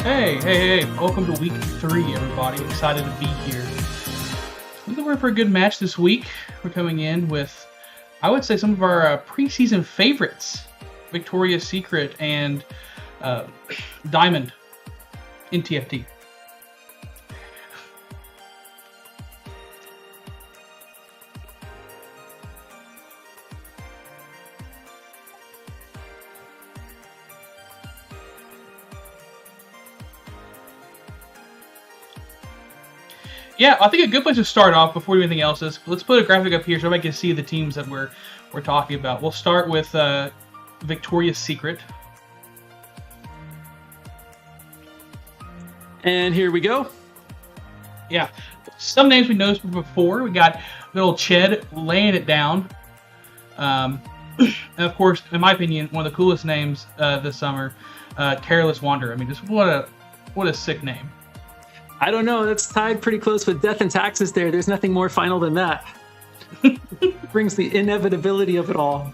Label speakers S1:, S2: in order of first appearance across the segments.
S1: Hey, welcome to week 3, everybody. Excited to be here. We're for a good match this week. We're coming in with, I would say, some of our preseason favorites. Victorious Secret and Diamond in TFT. Yeah, I think a good place to start off before we do anything else is let's put a graphic up here so everybody can see the teams that we're talking about. We'll start with Victorious Secret.
S2: And here we go.
S1: Yeah, some names we noticed before. We got little Ched laying it down. And of course, in my opinion, one of the coolest names this summer, Careless Wanderer. I mean, just what a sick name.
S2: I don't know. That's tied pretty close with Death and Taxes there. There's nothing more final than that. Brings the inevitability of it all.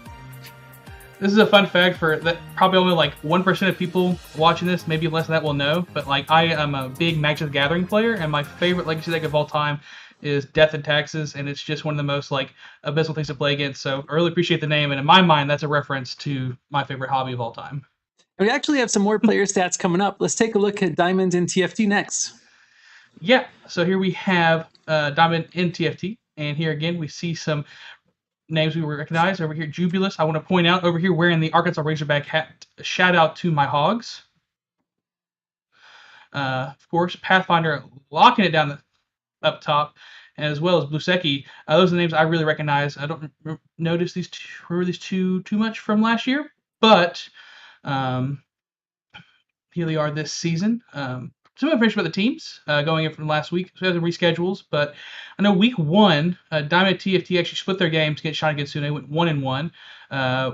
S1: This is a fun fact for that probably only like 1% of people watching this, maybe less than that will know. But like I am a big Magic the Gathering player, and my favorite legacy deck of all time is Death and Taxes, and it's just one of the most like abysmal things to play against. So I really appreciate the name, and in my mind, that's a reference to my favorite hobby of all time.
S2: We actually have some more player stats coming up. Let's take a look at Diamond in TFT next.
S1: Yeah, so here we have Diamond in TFT, and here again we see some names we recognize. Over here, Jubilus. I want to point out over here wearing the Arkansas Razorback hat. Shout out to my Hogs. Of course, Pathfinder locking it down up top, as well as Blusecki. Those are the names I really recognize. I don't notice these two too much from last year, but here they are this season. Some information about the teams going in from last week. So we have some reschedules, but I know week 1, Diamond TFT actually split their games against Shot Against Sune. They went 1-1,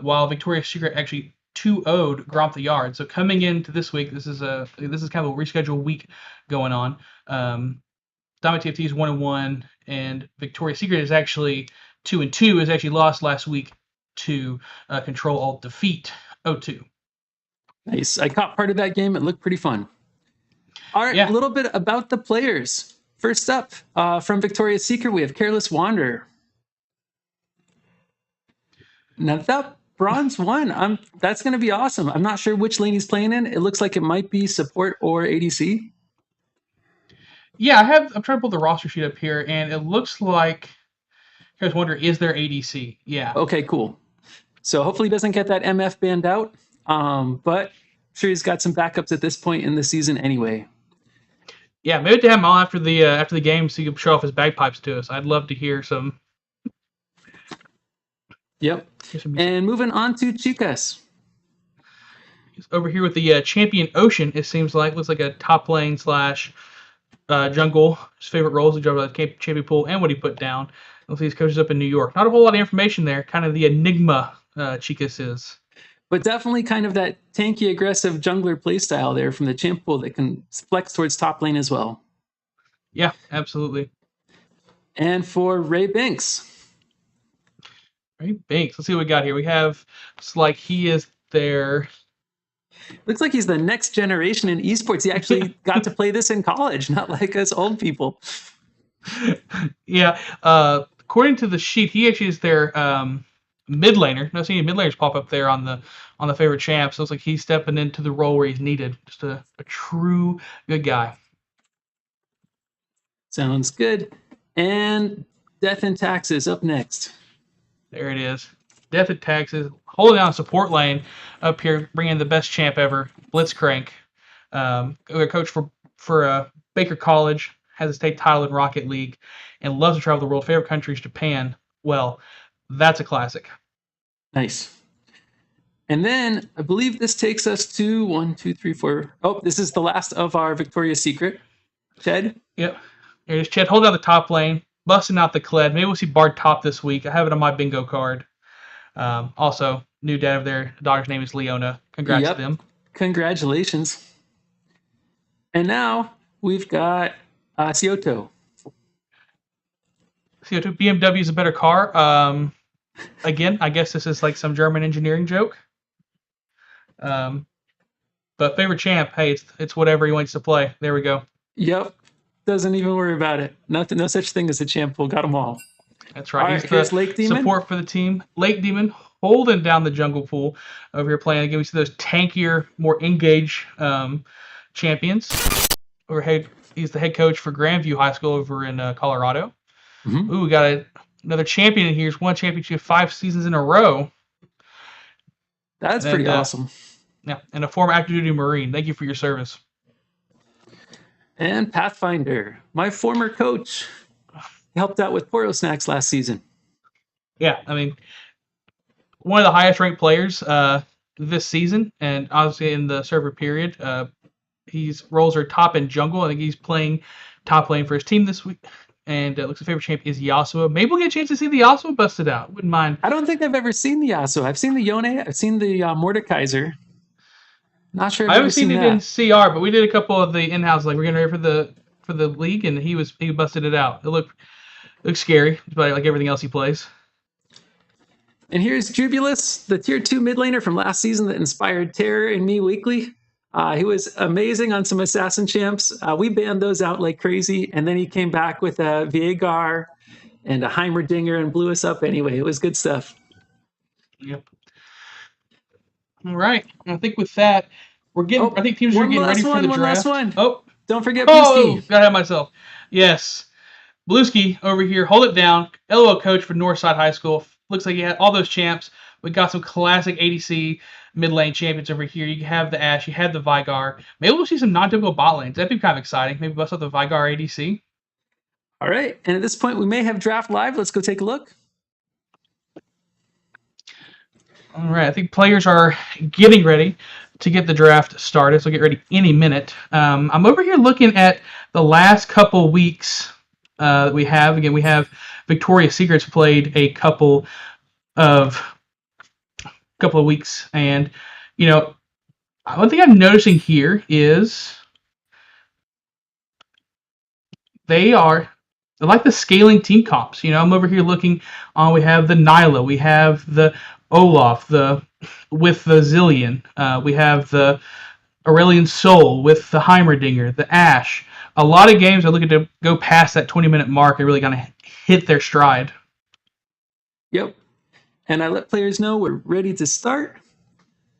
S1: while Victorious Secret actually 2-0'd Gromp the Yard. So coming into this week, this is kind of a rescheduled week going on. Diamond TFT is 1-1, and Victorious Secret is actually 2-2. Is actually lost last week to Control Alt Defeat 0-2.
S2: Nice. I caught part of that game. It looked pretty fun. All right, yeah. A little bit about the players. First up, from Victorious Secret, we have Careless Wanderer. Now that bronze 1, that's going to be awesome. I'm not sure which lane he's playing in. It looks like it might be support or ADC.
S1: Yeah, I'm trying to pull the roster sheet up here, and it looks like Careless Wanderer is their ADC. Yeah.
S2: Okay, cool. So hopefully he doesn't get that MF banned out, but I'm sure he's got some backups at this point in the season anyway.
S1: Yeah, maybe to have him on after the game so he can show off his bagpipes to us. I'd love to hear some.
S2: Yep. And moving on to Chicas.
S1: He's over here with the Champion Ocean, it seems like. Looks like a top lane / jungle. His favorite roles, he drove the champion pool and what he put down. Looks like he's coaches up in New York. Not a whole lot of information there. Kind of the enigma Chicas is.
S2: But definitely kind of that tanky, aggressive jungler playstyle there from the champ pool that can flex towards top lane as well.
S1: Yeah, absolutely.
S2: And for Ray Binks.
S1: Ray Binks. Let's see what we got here. We have, it's like he is their...
S2: Looks like he's the next generation in esports. He actually got to play this in college, not like us old people.
S1: Yeah. According to the sheet, he actually is their... mid laner. No seeing any mid laners pop up there on the favorite champ. So it's like he's stepping into the role where he's needed. Just a true good guy.
S2: Sounds good. And Death and Taxes up next.
S1: There it is. Death and Taxes holding down support lane up here, bringing the best champ ever, Blitzcrank. A coach for Baker College, has a state title in Rocket League, and loves to travel the world. Favorite country is Japan. Well, that's a classic.
S2: Nice. And then I believe this takes us to 1, 2, 3, 4. Oh, this is the last of our Victorious Secret. Ched?
S1: Yep. Here's Ched holding out the top lane, busting out the Kled. Maybe we'll see Bard top this week. I have it on my bingo card. Also, new dad of their daughter's name is Leona. Congrats to them.
S2: Congratulations. And now we've got Cioto.
S1: CO2 BMW is a better car. Again, I guess this is like some German engineering joke. But favorite champ, hey, it's whatever he wants to play. There we go.
S2: Yep. Doesn't even worry about it. Nothing, no such thing as a champ. We'll got them all.
S1: That's
S2: All
S1: right.
S2: right,
S1: He's
S2: here's
S1: the
S2: Lake Demon.
S1: support for the team. Lake Demon holding down the jungle pool over here playing against those tankier, more engaged champions. He's the head coach for Grandview High School over in Colorado.
S2: Mm-hmm.
S1: Ooh, we got another champion in here. He's won championship 5 seasons in a row.
S2: That's pretty awesome.
S1: Yeah, and a former active duty Marine. Thank you for your service.
S2: And Pathfinder, my former coach. He helped out with Poro Snacks last season.
S1: Yeah, I mean, one of the highest ranked players this season, and obviously in the server period. His roles are top and jungle. I think he's playing top lane for his team this week. And looks like favorite champ is Yasuo. Maybe we'll get a chance to see the Yasuo busted out. Wouldn't mind.
S2: I don't think I've ever seen the Yasuo. I've seen the Yone. I've seen the Mordekaiser. Not sure.
S1: I haven't seen it in CR, but we did a couple of the in-house. Like we're getting ready for the league, and he busted it out. It looked scary, but like everything else he plays.
S2: And here's Jubulus, the tier 2 mid laner from last season that inspired terror in me weekly. He was amazing on some assassin champs. We banned those out like crazy, and then he came back with a Viegar and a Heimerdinger and blew us up anyway. It was good stuff.
S1: Yep. All right. I think with that, we're getting. I think teams are getting ready for the draft.
S2: One last one.
S1: Oh,
S2: don't forget Bluesky.
S1: Gotta have myself. Yes, Bluesky over here. Hold it down. LOL coach for Northside High School. Looks like he had all those champs. We got some classic ADC mid lane champions over here. You have the Ashe. You have the Veigar. Maybe we'll see some non-typical bot lanes. That'd be kind of exciting. Maybe bust out the Veigar ADC.
S2: All right. And at this point, we may have draft live. Let's go take a look.
S1: All right. I think players are getting ready to get the draft started. So get ready any minute. I'm over here looking at the last couple weeks that we have. Again, we have Victorious Secrets played a couple of weeks, and one thing I'm noticing here is they like the scaling team comps. I'm over here looking on. We have the Nyla, we have the Olaf, with the Zillion, we have the Aurelian Soul with the Heimerdinger, the Ashe. A lot of games are looking to go past that 20-minute mark and really kind of hit their stride.
S2: Yep. And I let players know we're ready to start.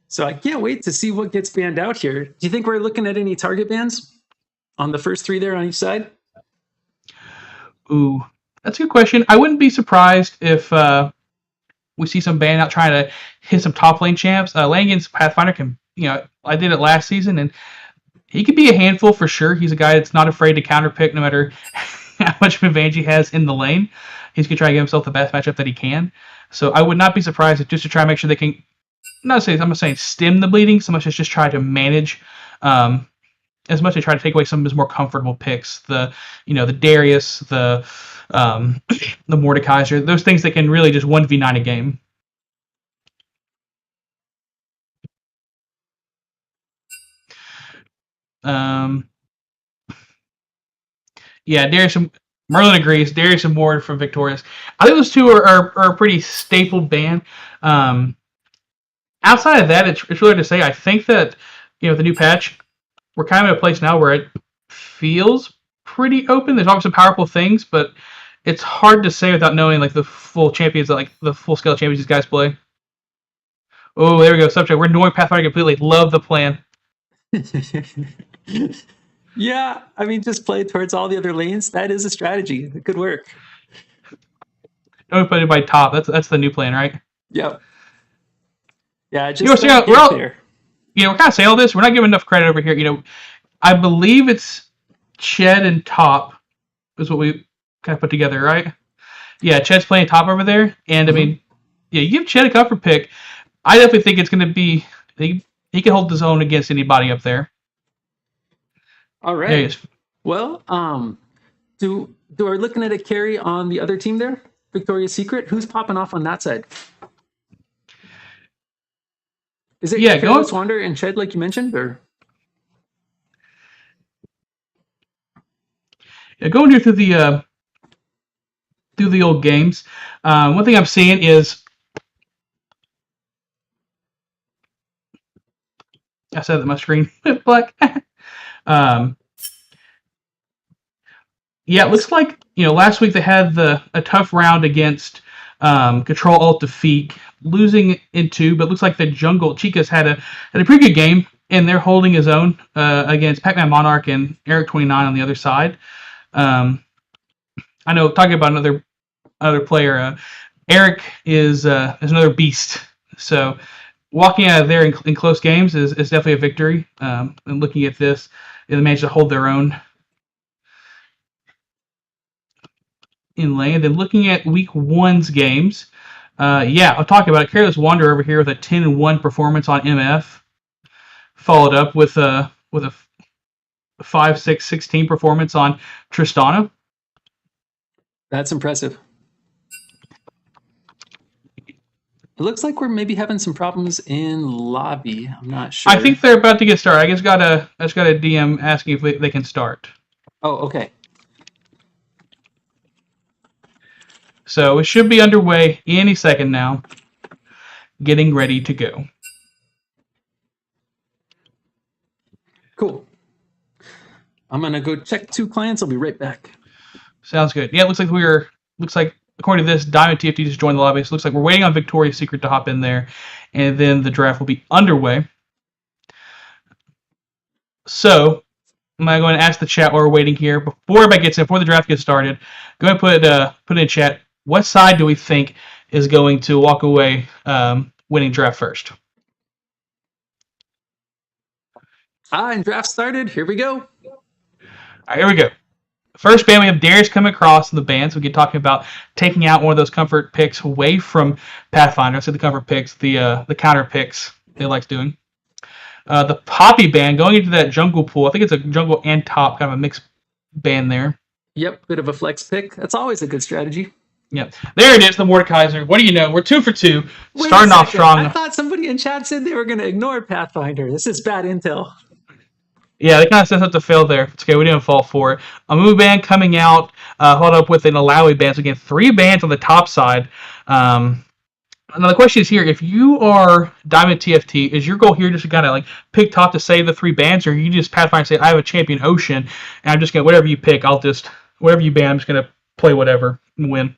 S2: So I can't wait to see what gets banned out here. Do you think we're looking at any target bans on the first 3 there on each side?
S1: Ooh, that's a good question. I wouldn't be surprised if we see some ban out trying to hit some top lane champs. Langan's Pathfinder can, I did it last season, and he could be a handful for sure. He's a guy that's not afraid to counterpick no matter how much of an advantage he has in the lane. He's going to try to give himself the best matchup that he can. So I would not be surprised if just to try to make sure they can, I'm not saying stem the bleeding so much as just try to manage, as much as try to take away some of his more comfortable picks. The Darius, the Mordekaiser, those things that can really just 1v9 a game. Yeah, Darius and Merlin agrees. Darius and Ward from Victorious. I think those two are a pretty staple band. Outside of that, it's really hard to say. I think that the new patch, we're kind of at a place now where it feels pretty open. There's obviously some powerful things, but it's hard to say without knowing like the full champions, like the full scale champions these guys play. Oh, there we go. Subject. We're ignoring Pathfinder completely. Love the plan.
S2: Yeah, I mean, just play towards all the other lanes. That is a strategy. It could work.
S1: Don't play it by top. That's the new plan, right?
S2: Yep. Yeah, just
S1: we're kind of saying all this. We're not giving enough credit over here. I believe it's Ched and top is what we kind of put together, right? Yeah, Ched's playing top over there, and I mean, yeah, you give Ched a comfort pick. I definitely think it's going to be he can hold his own against anybody up there.
S2: All right. Well, do are looking at a carry on the other team there? Victorious Secret. Who's popping off on that side? Is it Careless Wander and Ched like you mentioned, or?
S1: Yeah, going here through the old games. One thing I'm seeing is I said that my screen went black. um, yeah, it looks like last week they had a tough round against Control Alt Defeat, losing in two, but looks like the Jungle Chicas had a pretty good game, and they're holding his own against Pac-Man Monarch and Eric 29 on the other side. I know talking about another player, Eric is another beast. So walking out of there in close games is definitely a victory. And looking at this, they managed to hold their own in lane. And then looking at week one's games, I'll talk about it. Careless Wander over here with a 10-1 performance on MF, followed up with a 5-6-16 performance on Tristana.
S2: That's impressive. It looks like we're maybe having some problems in lobby. I'm not sure.
S1: I think they're about to get started. I just got a DM asking if they can start.
S2: Oh, okay.
S1: So it should be underway any second now. Getting ready to go.
S2: Cool. I'm gonna go check 2 clients. I'll be right back.
S1: Sounds good. Yeah, it looks like according to this, Diamond TFT just joined the lobby. So it looks like we're waiting on Victorious Secret to hop in there, and then the draft will be underway. So I'm gonna go and ask the chat while we're waiting here. Before everybody gets in, before the draft gets started, go ahead and put in chat. What side do we think is going to walk away winning draft first?
S2: And draft started. Here we go.
S1: All right, here we go. First ban, we have Darius coming across in the ban, so we get talking about taking out one of those comfort picks away from Pathfinder. I said the comfort picks, the counter picks they likes doing. The Poppy ban, going into that jungle pool. I think it's a jungle and top, kind of a mixed ban there.
S2: Yep, bit of a flex pick. That's always a good strategy.
S1: Yep. There it is, the Mordekaiser. What do you know? We're 2 for 2, starting off strong.
S2: I thought somebody in chat said they were going to ignore Pathfinder. This is bad intel.
S1: Yeah, they kind of set up to fail there. It's okay, we didn't fall for it. A move ban coming out, followed up with an Alawi ban. So again, 3 bans on the top side. Now the question is here: if you are Diamond TFT, is your goal here just to kind of like pick top to save the 3 bans, or you just Pathfinder and say, I have a champion Ocean, and I'm just gonna whatever you pick, whatever you ban, I'm just gonna play whatever and win.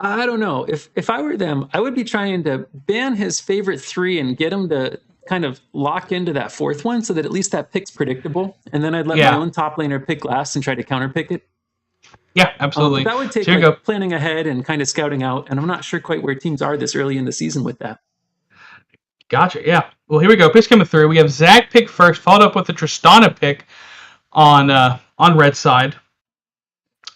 S2: I don't know. If I were them, I would be trying to ban his favorite 3 and get him to kind of lock into that 4th one so that at least that pick's predictable. And then I'd let my own top laner pick last and try to counter pick it.
S1: Yeah, absolutely.
S2: That would take planning ahead and kind of scouting out. And I'm not sure quite where teams are this early in the season with that.
S1: Gotcha. Yeah. Well, here we go. Picks coming through. We have Zach pick first, followed up with the Tristana pick on red side.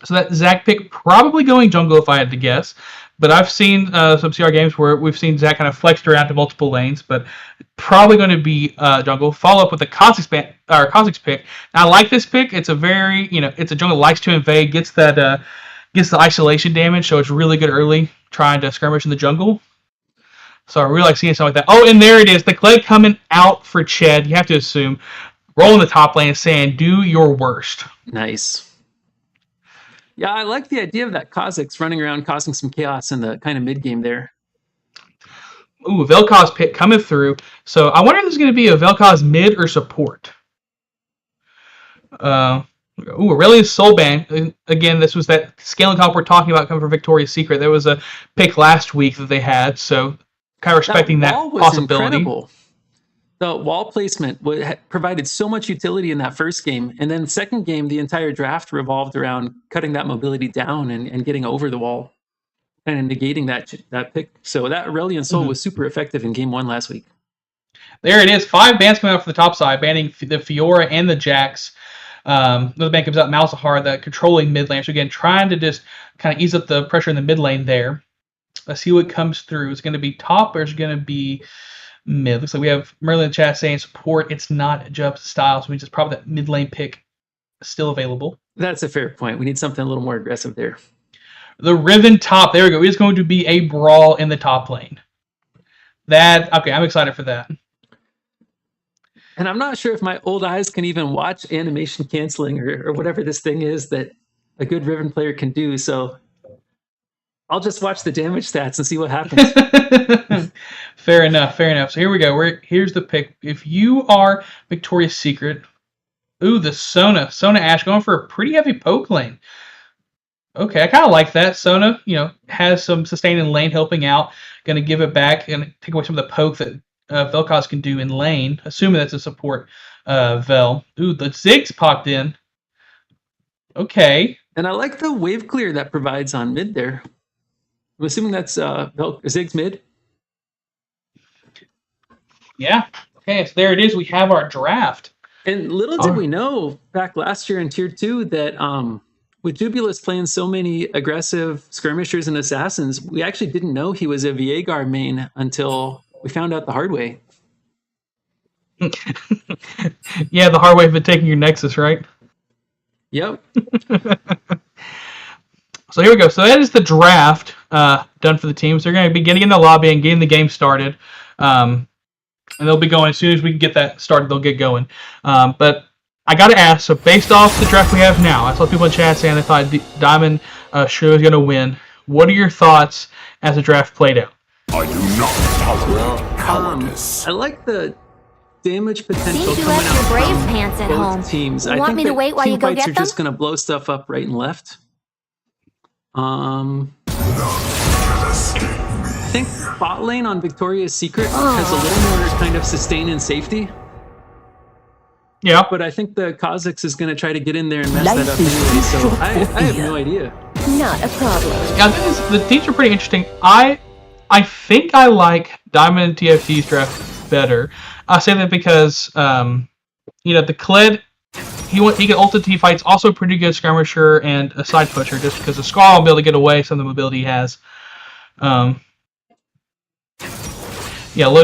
S1: So that Zach pick probably going jungle if I had to guess. But I've seen some CR games where we've seen Zach kind of flexed around to multiple lanes, but probably going to be jungle. Follow up with the Kha'Zix pick. Now, I like this pick. It's a very, it's a jungle likes to invade, gets the isolation damage, so it's really good early trying to skirmish in the jungle. So I really like seeing something like that. Oh, and there it is. The Clay coming out for Ched. You have to assume. Rolling the top lane and saying, do your worst.
S2: Nice. Yeah, I like the idea of that Kha'Zix running around causing some chaos in the kind of mid-game there.
S1: Ooh, Vel'Koz pick coming through. So I wonder if this is going to be a Vel'Koz mid or support. Aurelius Soulban. Again, this was that scaling comp we're talking about coming from Victorious Secret. There was a pick last week that they had, so kind of respecting that possibility.
S2: Incredible. The wall placement provided so much utility in that first game. And then second game, the entire draft revolved around cutting that mobility down and getting over the wall and negating that pick. So that Aurelian Soul was super effective in game 1 last week.
S1: There it is. 5 bans coming out from the top side, banning the Fiora and the Jax. Another ban comes out, Malzahar, the controlling mid lane. So again, trying to just kind of ease up the pressure in the mid lane there. Let's see what comes through. Is it going to be top or is it going to be mid? Looks like we have Merlin in the chat saying support. It's not Jub's style, so we just probably that mid lane pick still available.
S2: That's a fair point. We need something a little more aggressive there.
S1: The Riven top. There we go. It is going to be a brawl in the top lane. Okay, I'm excited for that.
S2: And I'm not sure if my old eyes can even watch animation canceling or whatever this thing is that a good Riven player can do. So I'll just watch the damage stats and see what happens.
S1: Fair enough. Fair enough. So here we go. Here's the pick. If you are Victorious Secret, ooh, the Sona Ash going for a pretty heavy poke lane. Okay, I kind of like that. Sona, has some sustain in lane helping out. Going to give it back and take away some of the poke that Vel'Koz can do in lane, assuming that's a support Vel. Ooh, the Ziggs popped in. Okay.
S2: And I like the wave clear that provides on mid there. I'm assuming that's Ziggs mid.
S1: Yeah. Okay, so there it is. We have our draft.
S2: And little did we know back last year in Tier 2 that with Jubilus playing so many aggressive skirmishers and assassins, we actually didn't know he was a Viegar main until we found out the hard way.
S1: Yeah, the hard way of taking your Nexus, right?
S2: Yep.
S1: So here we go. So that is the draft done for the teams. They're going to be getting in the lobby and getting the game started. And they'll be going as soon as we can get that started. They'll get going. But I got to ask. So based off the draft we have now, I saw people in chat saying they thought Diamond sure was going to win. What are your thoughts as the draft played out?
S3: I do not tolerate cowardice.
S2: I like the damage potential
S4: Seems you
S2: coming
S4: left your
S2: out
S4: brave
S2: from
S4: pants at
S2: both
S4: home.
S2: teams.
S4: You
S2: I
S4: want
S2: think
S4: me to
S2: that
S4: wait while you
S2: team
S4: go
S2: fights
S4: get
S2: are just
S4: them?
S2: going to blow stuff up right and left. I think bot lane on Victorious Secret has a little more kind of sustain and safety.
S1: Yeah.
S2: But I think the Kha'Zix is going to try to get in there and mess that up anyway, so I have no idea.
S4: Not a problem.
S1: Yeah, the teams are pretty interesting. I think I like Diamond and TFT's draft better. I say that because the Kled, he can ult in team fights, also a pretty good skirmisher and a side pusher, just because the Scar will be able to get away some of the mobility he has. Low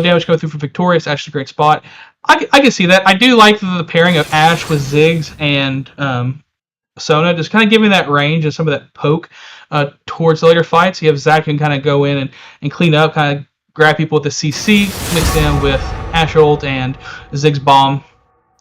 S1: damage coming through for Victorious, actually a great spot. I can see that. I do like the pairing of Ashe with Ziggs and Sona, just kind of giving that range and some of that poke towards the later fights. You have Zach can kind of go in and clean up, kind of grab people with the CC, mixed in with Ashe ult and Ziggs bomb.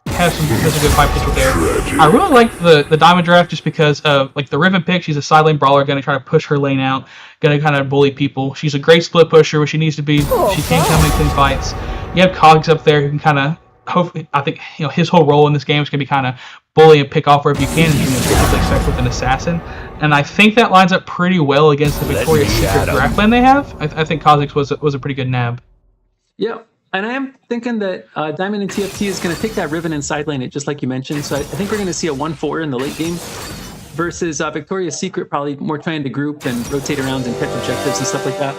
S1: Has a good fight potential there. I really like the Diamond draft just because of the Riven pick. She's a side lane brawler, going to try to push her lane out, going to kind of bully people. She's a great split pusher where she needs to be. She can come in clean fights. You have Cogs up there who can kind of, hopefully, I think his whole role in this game is going to be kind of bully and pick off wherever you can, and you can expect with an assassin. And I think that lines up pretty well against the Victorious Secret draft plan they have. I think Kha'Zix was a pretty good nab.
S2: Yeah. And I am thinking that Diamond and TFT is going to take that Riven and side lane it, just like you mentioned. So I think we're going to see a 1-4 in the late game versus Victorious Secret probably more trying to group and rotate around and catch objectives and stuff like that.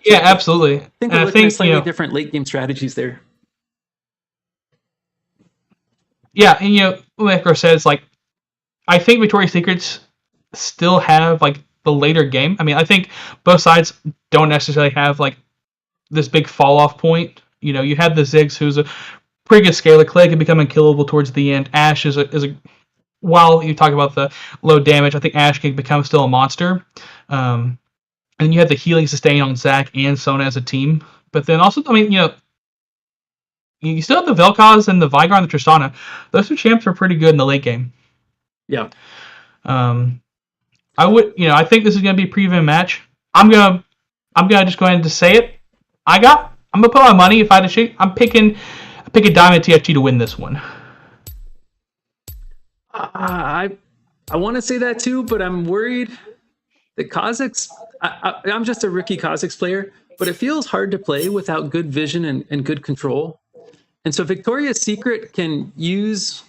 S1: Yeah, absolutely.
S2: I think we're looking at slightly different late game strategies there.
S1: Yeah, and like Chris said, it's I think Victorious Secrets still have the later game. I mean, I think both sides don't necessarily have this big fall off point. You had the Ziggs, who's a pretty good scaler. Clay can become unkillable towards the end. Ashe is a while you talk about the low damage, I think Ashe can become still a monster. And you had the healing sustain on Zac and Sona as a team. But then also, I mean, you still have the Vel'Koz and the Veigar and the Tristana. Those two champs are pretty good in the late game.
S2: Yeah.
S1: I think this is gonna be a pre-event match. I'm gonna just go ahead and just say it. I'm gonna put my money if I had to shoot. I'm picking Diamond TFT to win this one.
S2: I want to say that too, but I'm worried that Kha'Zix. I'm just a rookie Kha'Zix player, but it feels hard to play without good vision and good control. And so Victorious Secret can use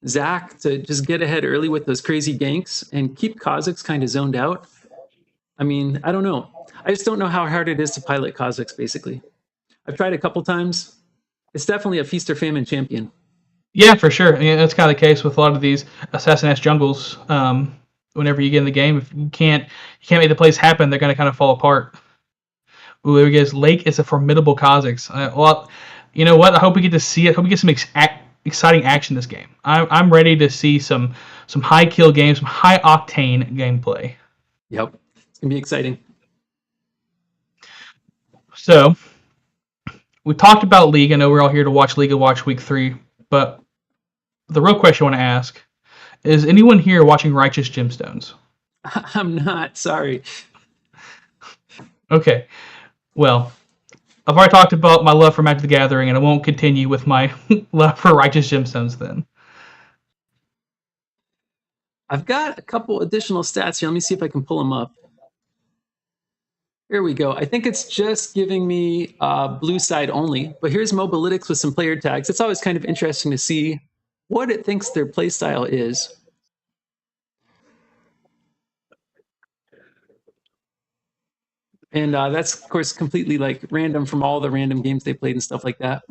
S2: Zac to just get ahead early with those crazy ganks and keep Kha'Zix kind of zoned out. I mean, I don't know. I just don't know how hard it is to pilot Kha'Zix, basically. I've tried a couple times. It's definitely a feast or famine champion.
S1: Yeah, for sure. I mean, that's kind of the case with a lot of these assassin-esque jungles. Whenever you get in the game, if you can't make the plays happen, they're going to kind of fall apart. Ooh, there we go. Lake is a formidable Kha'Zix. Well, you know what? I hope we get to see it. I hope we get some exciting action this game. I'm ready to see some high kill games, some high octane gameplay.
S2: Yep, it's gonna be exciting.
S1: So, we talked about League. I know we're all here to watch League and watch Week 3, but the real question I want to ask is: anyone here watching Righteous Gemstones?
S2: I'm not. Sorry.
S1: Okay. Well, I've already talked about my love for Magic the Gathering, and I won't continue with my love for Righteous Gemstones then.
S2: I've got a couple additional stats here. Let me see if I can pull them up. Here we go. I think it's just giving me blue side only, but here's Mobilytics with some player tags. It's always kind of interesting to see what it thinks their play style is. And that's, of course, completely like random from all the random games they played and stuff like that.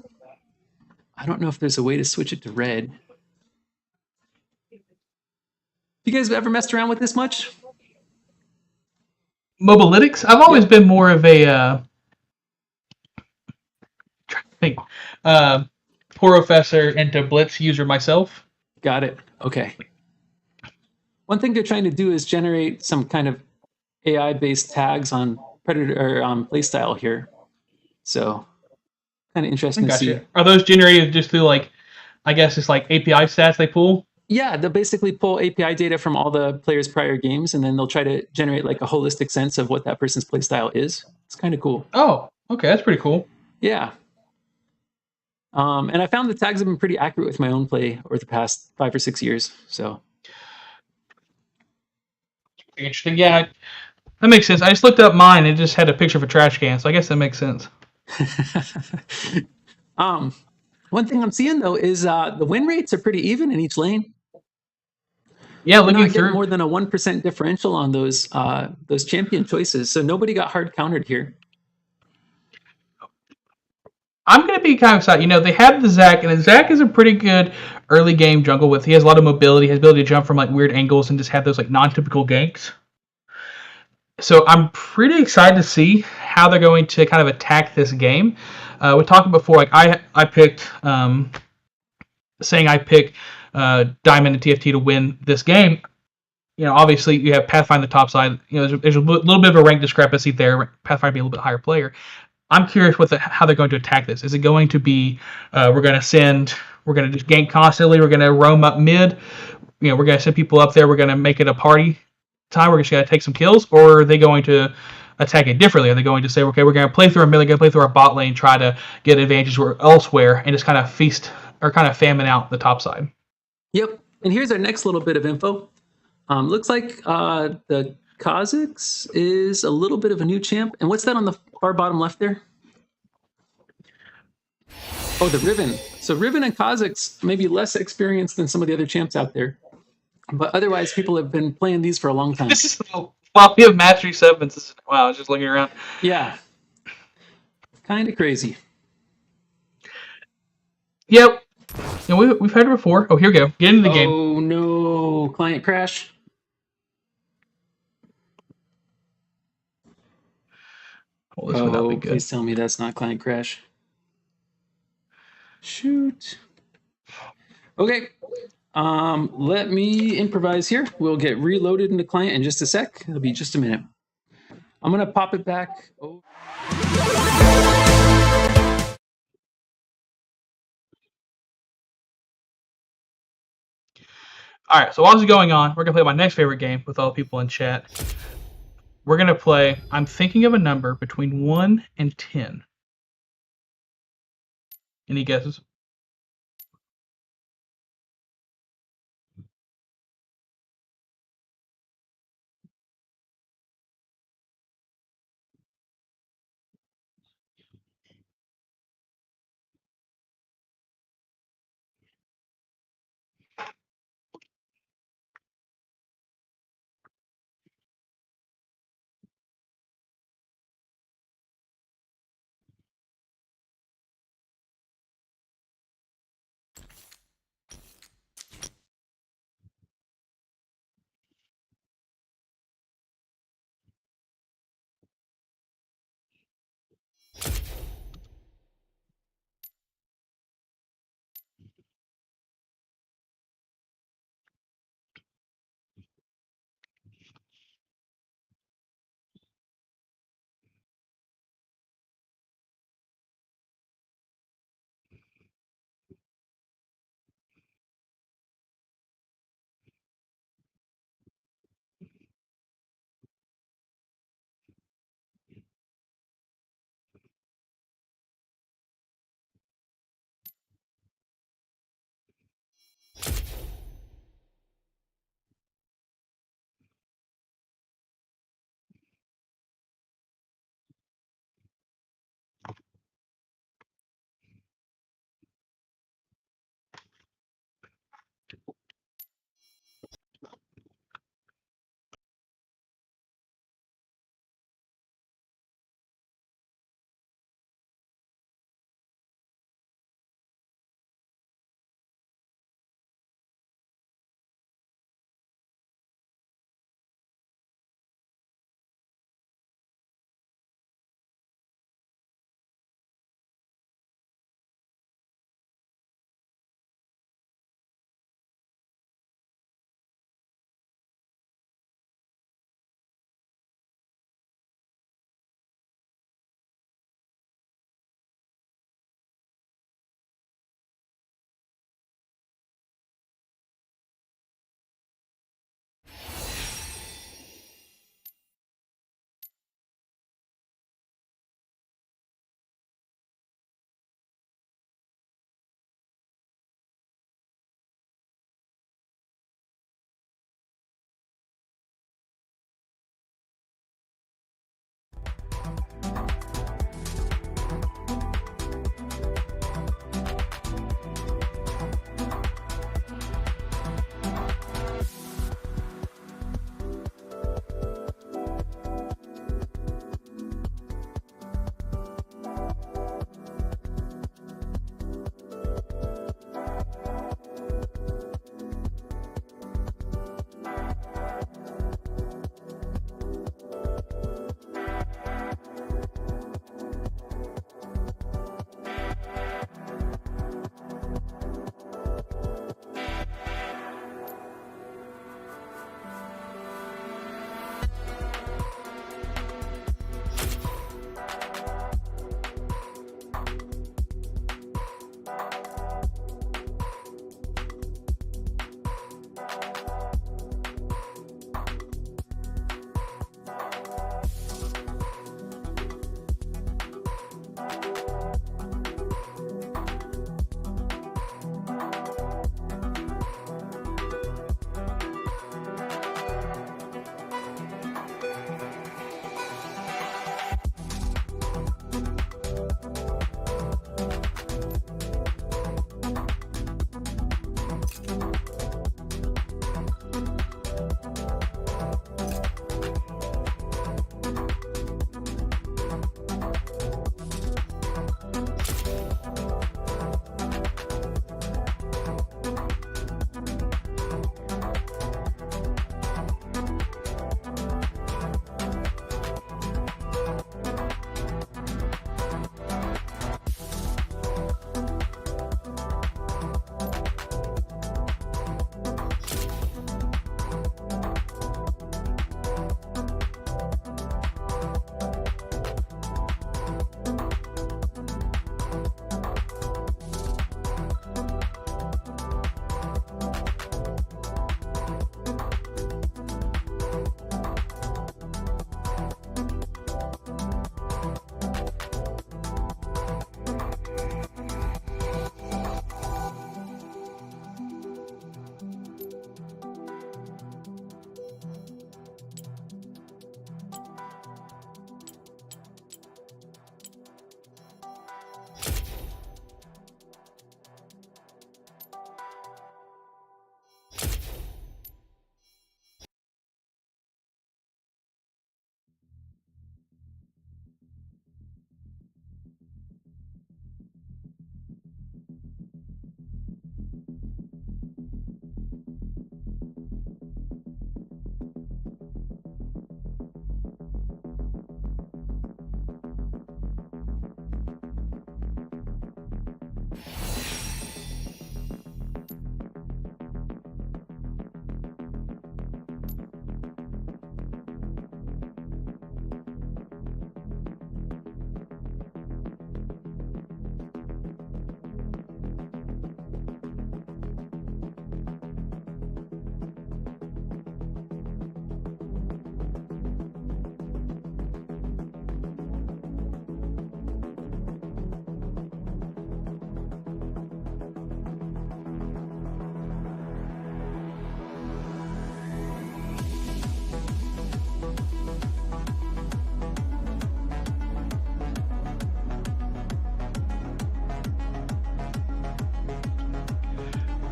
S2: I don't know if there's a way to switch it to red. You guys ever messed around with this much?
S1: Mobilytics? I've always been more of a trying to think Professor into Blitz user myself.
S2: Got it. Okay. One thing they're trying to do is generate some kind of AI-based tags on Predator or on playstyle here. So kind of interesting to see.
S1: Are those generated just through like, I guess it's like API stats they pull?
S2: Yeah, they'll basically pull API data from all the players' prior games, and then they'll try to generate like a holistic sense of what that person's playstyle is. It's kind of cool.
S1: Oh, okay, that's pretty cool.
S2: Yeah. And I found the tags have been pretty accurate with my own play over the past 5 or 6 years. So
S1: Interesting. Yeah, that makes sense. I just looked up mine and it just had a picture of a trash can, so I guess that makes sense.
S2: One thing I'm seeing though is the win rates are pretty even in each lane.
S1: Yeah,
S2: We're
S1: looking
S2: not getting
S1: through.
S2: more than a 1% differential on those champion choices, so nobody got hard countered here.
S1: I'm going to be kind of excited. You know, they have the Zac, and Zac is a pretty good early game jungle with. He has a lot of mobility, has ability to jump from like weird angles and just have those like non-typical ganks. So I'm pretty excited to see how they're going to kind of attack this game. We talked before, like I picked, saying I picked Diamond and TFT to win this game. You know, obviously you have Pathfinder top side. You know, there's a little bit of a rank discrepancy there. Pathfinder being a little bit higher player. I'm curious how they're going to attack this. Is it going to be we're going to just gank constantly. We're going to roam up mid. You know, we're going to send people up there. We're going to make it a party time. We're just going to take some kills, or are they going to attack it differently? Are they going to say, okay, we're going to play through our mid, we're going to play through our bot lane, try to get advantages elsewhere, and just kind of feast or kind of famine out the top side?
S2: Yep. And here's our next little bit of info. Looks like the Kha'Zix is a little bit of a new champ. And what's that on the far bottom left there? Oh, the Riven. So Riven and Kha'Zix may be less experienced than some of the other champs out there. But otherwise, people have been playing these for a long time.
S1: This is while we have Mastery 7s. Wow, I was just looking around.
S2: Yeah. Kind of crazy.
S1: Yep. You know, we've had it before. Oh, here we go. Get into the game.
S2: Oh, no. Client crash.
S1: Well, this would not be good.
S2: Please tell me that's not client crash. Shoot. Okay. Let me improvise here. We'll get reloaded into client in just a sec. It'll be just a minute. I'm going to pop it back. Oh.
S1: All right, so while this is going on, we're going to play my next favorite game with all the people in chat. We're going to play, I'm thinking of a number between 1 and 10. Any guesses?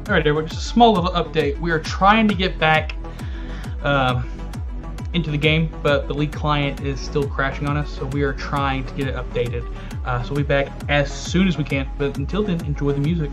S1: All right, everyone, just a small little update. We are trying to get back into the game, but the League client is still crashing on us, so we are trying to get it updated. So we'll be back as soon as we can, but until then, enjoy the music.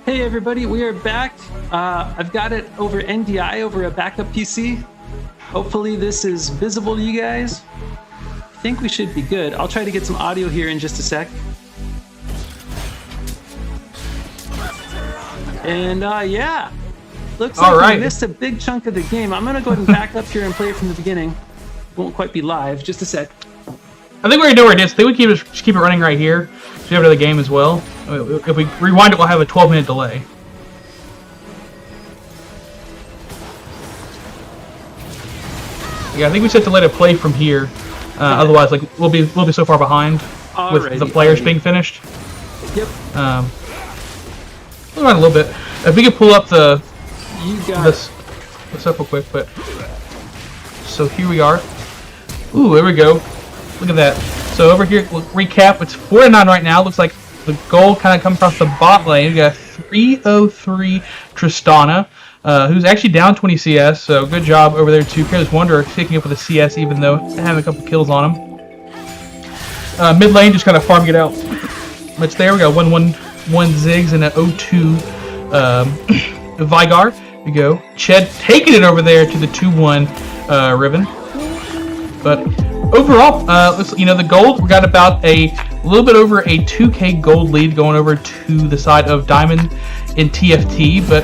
S2: Hey everybody, we are back. I've got it over NDI over a backup PC. Hopefully this is visible to you guys. I think we should be good. I'll try to get some audio here in just a sec. And yeah, looks like we missed a big chunk of the game. I'm gonna go ahead and back up here and play it from the beginning. Won't quite be live, just a sec.
S1: I think we're gonna do where it is. I think we just keep it running right here. So we have another game as well. If we rewind it, we'll have a 12-minute delay. Yeah, I think we set to let it play from here. Otherwise, like we'll be so far behind with the players being finished.
S2: Yep.
S1: We'll run a little bit. If we could pull up the
S2: this
S1: up real quick, but so here we are. Ooh, there we go. Look at that. So over here, we'll recap. It's 4-9 right now. Looks like the goal kind of comes across the bot lane. We got 303 Tristana, who's actually down 20 CS. So good job over there too. Careless Wonder taking up with a CS, even though having a couple kills on him. Mid lane just kind of farming it out. But there we got 1-1 Ziggs and an 0-2 Vygar. There we go. Ched taking it over there to the 2-1 Riven. But overall, the gold, we got about a little bit over a 2k gold lead going over to the side of Diamond in TFT. But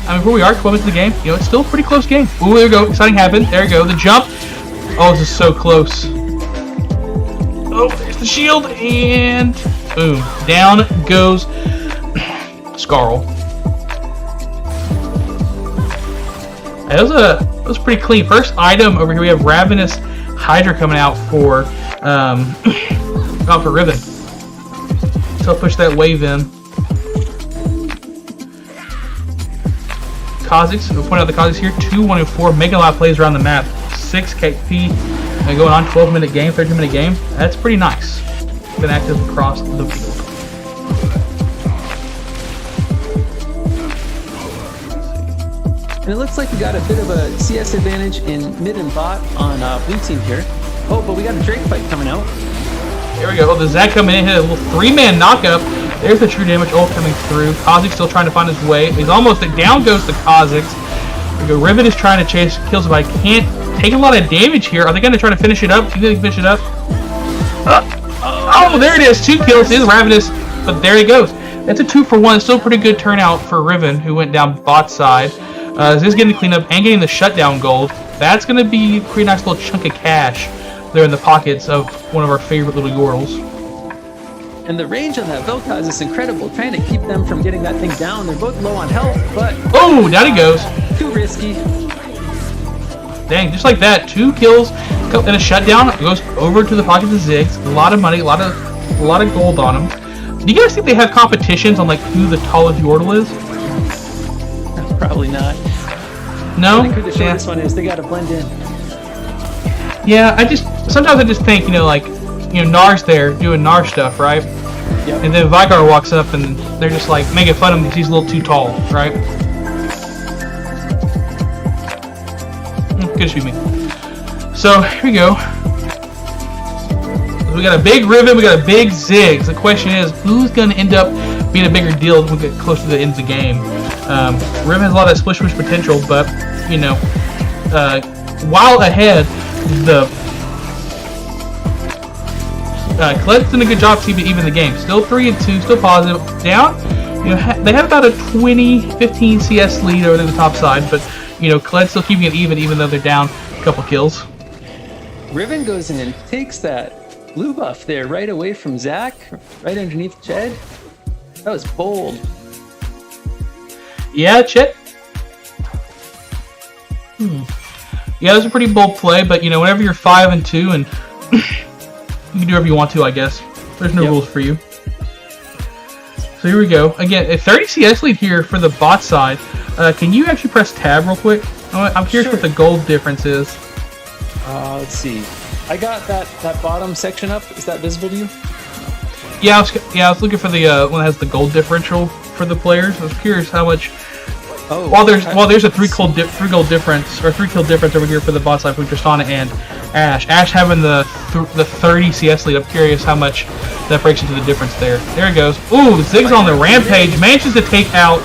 S1: I mean, where we are, 12 minutes of the game, it's still a pretty close game. Ooh, there we go. Exciting happened. There we go. The jump. Oh, this is so close. Oh, there's the shield, and boom. Down goes Scarl. That was pretty clean. First item over here, we have Ravenous Hydra coming out for Riven. So I'll push that wave in. Kha'Zix, we'll point out the Kha'Zix here, 2-1-4, making a lot of plays around the map. 6 KP, and going on 12-minute game, 13-minute game. That's pretty nice. Been active across the field.
S2: And it looks like we got a bit of a CS advantage in mid and bot on blue team here. Oh, but we got a Drake fight coming out.
S1: Here we go. Oh, the Zac coming in, hit a little 3-man knockup. There's the true damage ult coming through. Kha'Zix still trying to find his way. He's almost down goes the Kha'Zix. There we go. Riven is trying to chase kills, but I can't take a lot of damage here. Are they going to try to finish it up? Do you think they can finish it up? Oh, there it is. 2 kills. It is Ravenous, but there he goes. That's a 2-for-1. Still a pretty good turnout for Riven, who went down bot side. Is getting the cleanup and getting the shutdown gold. That's going to be a pretty nice little chunk of cash there in the pockets of one of our favorite little Yordles.
S2: And the range on that Vel'Koz is incredible, trying to keep them from getting that thing down. They're both low on health, but...
S1: Oh, down he goes.
S2: Too risky.
S1: Dang, just like that. 2 kills and a shutdown. It goes over to the pockets of Ziggs. A lot of money, a lot of gold on him. Do you guys think they have competitions on like who the tallest Yordle is?
S2: Probably not.
S1: No?
S2: I think who the shortest one is, they gotta blend in.
S1: Yeah, sometimes I just think, Nar's there doing Nar stuff, right?
S2: Yep.
S1: And then Vygar walks up and they're just like making fun of him because he's a little too tall, right? Could just be me. So, here we go. We got a big Riven, we got a big Ziggs. The question is, who's going to end up being a bigger deal when we get closer to the end of the game? Riven has a lot of splish push potential, but, while ahead, the Kled's done a good job keeping even the game. Still 3-2, still positive. Down, they have about a 20-15 CS lead over the top side, but Kled's still keeping it even though they're down a couple kills.
S2: Riven goes in and takes that blue buff there right away from Zac, right underneath Ched. That was bold.
S1: Yeah, Ched. Yeah, that was a pretty bold play, but whenever you're 5-2 and you can do whatever you want to, I guess. There's no rules for you. So here we go. Again, a 30 CS lead here for the bot side. Can you actually press tab real quick? I'm curious what the gold difference is.
S2: Let's see. I got that bottom section up. Is that visible to you?
S1: Yeah, I was looking for the one that has the gold differential for the players. I was curious how much
S2: Oh,
S1: While there's a three kill difference over here for the bot side from Tristana and Ash. Ash having the 30 CS lead. I'm curious how much that breaks into the difference there. There it goes. Ooh, Zig's on the rampage. Manages to take out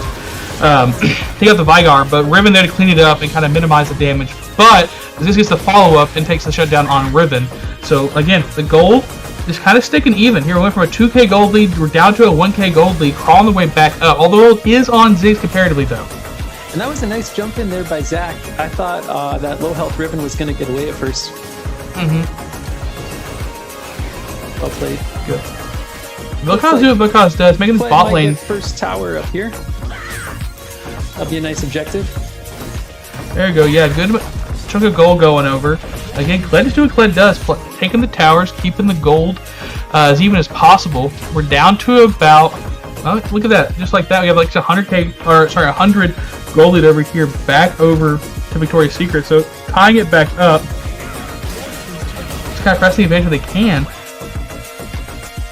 S1: the Vygar, but Riven there to clean it up and kind of minimize the damage. But Ziggs gets the follow up and takes the shutdown on Riven. So again, the gold is kind of sticking even here. We went from a 2k gold lead, we're down to a 1k gold lead, crawling the way back up. Although it is on Ziggs comparatively though.
S2: And that was a nice jump in there by Zach. I thought that low health Riven was going to get away at first. Well played.
S1: Good. Vilcaz do what Vilcaz does, making the bot lane.
S2: First tower up here. That'll be a nice objective.
S1: There you go. Yeah, good chunk of gold going over. Again, Kled is doing what Kled does, taking the towers, keeping the gold as even as possible. We're down to about, well, look at that, just like that. We have like 100 gold lead over here, back over to Victorious Secret. So tying it back up, just kind of pressing the advantage where they can.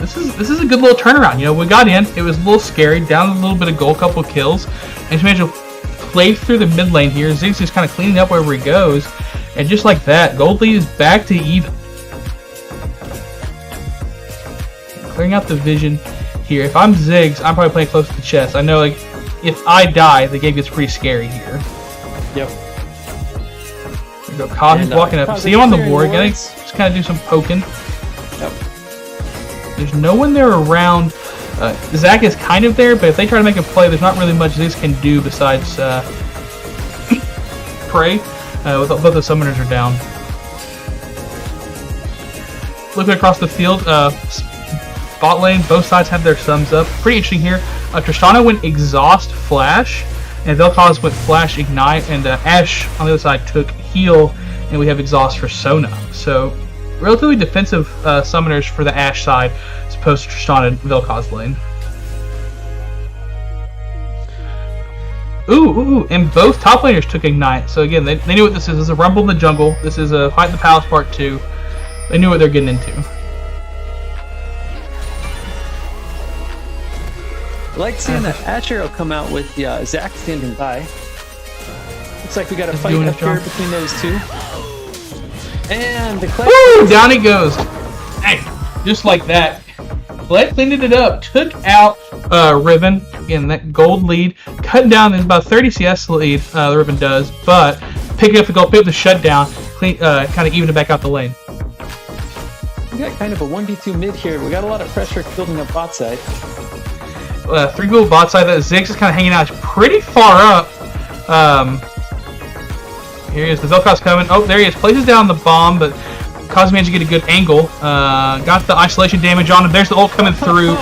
S1: This is a good little turnaround. You know, we got in, it was a little scary, down a little bit of gold, couple kills, and just managed to play through the mid lane here. Ziggs is kind of cleaning up wherever he goes, and just like that, gold lead is back to even. Clearing out the vision here. If I'm Ziggs, I'm probably playing close to the chest. I know, like, if I die, the game gets pretty scary here.
S2: Yep.
S1: There we go. Cosm's walking up. See him on the board. Gotta just kind of do some poking.
S2: Yep.
S1: There's no one there around. Zach is kind of there, but if they try to make a play, there's not really much Ziggs can do besides pray. Both the summoners are down. Looking across the field, bot lane, both sides have their thumbs up. Pretty interesting here. Tristana went Exhaust Flash, and Vilcaz went Flash Ignite, and Ash on the other side took Heal, and we have Exhaust for Sona. So, relatively defensive summoners for the Ash side, as opposed to Tristana and Vilcaz lane. Ooh, and both top laners took Ignite. So again, they knew what this is. This is a Rumble in the Jungle. This is a Fight in the Palace Part 2. They knew what they're getting into.
S2: I like seeing that Ash arrow come out with Zach standing by. Looks like we got a fight up here between those two. And the Kled.
S1: Woo! Down he goes. Hey, just like that. Kled cleaned it up. Took out Riven. Again, that gold lead. Cutting down in about 30 CS lead, the Riven does. But picking up the gold, picking up the shutdown, kind of even it back out the lane.
S2: We got kind of a 1v2 mid here. We got a lot of pressure building up bot side.
S1: 3 people bot side. That Ziggs is kind of hanging out pretty far up. Here he is. The Vilcaz coming. Oh, there he is. Places down the bomb, but Cos managed to get a good angle. Got the isolation damage on him. There's the ult coming through.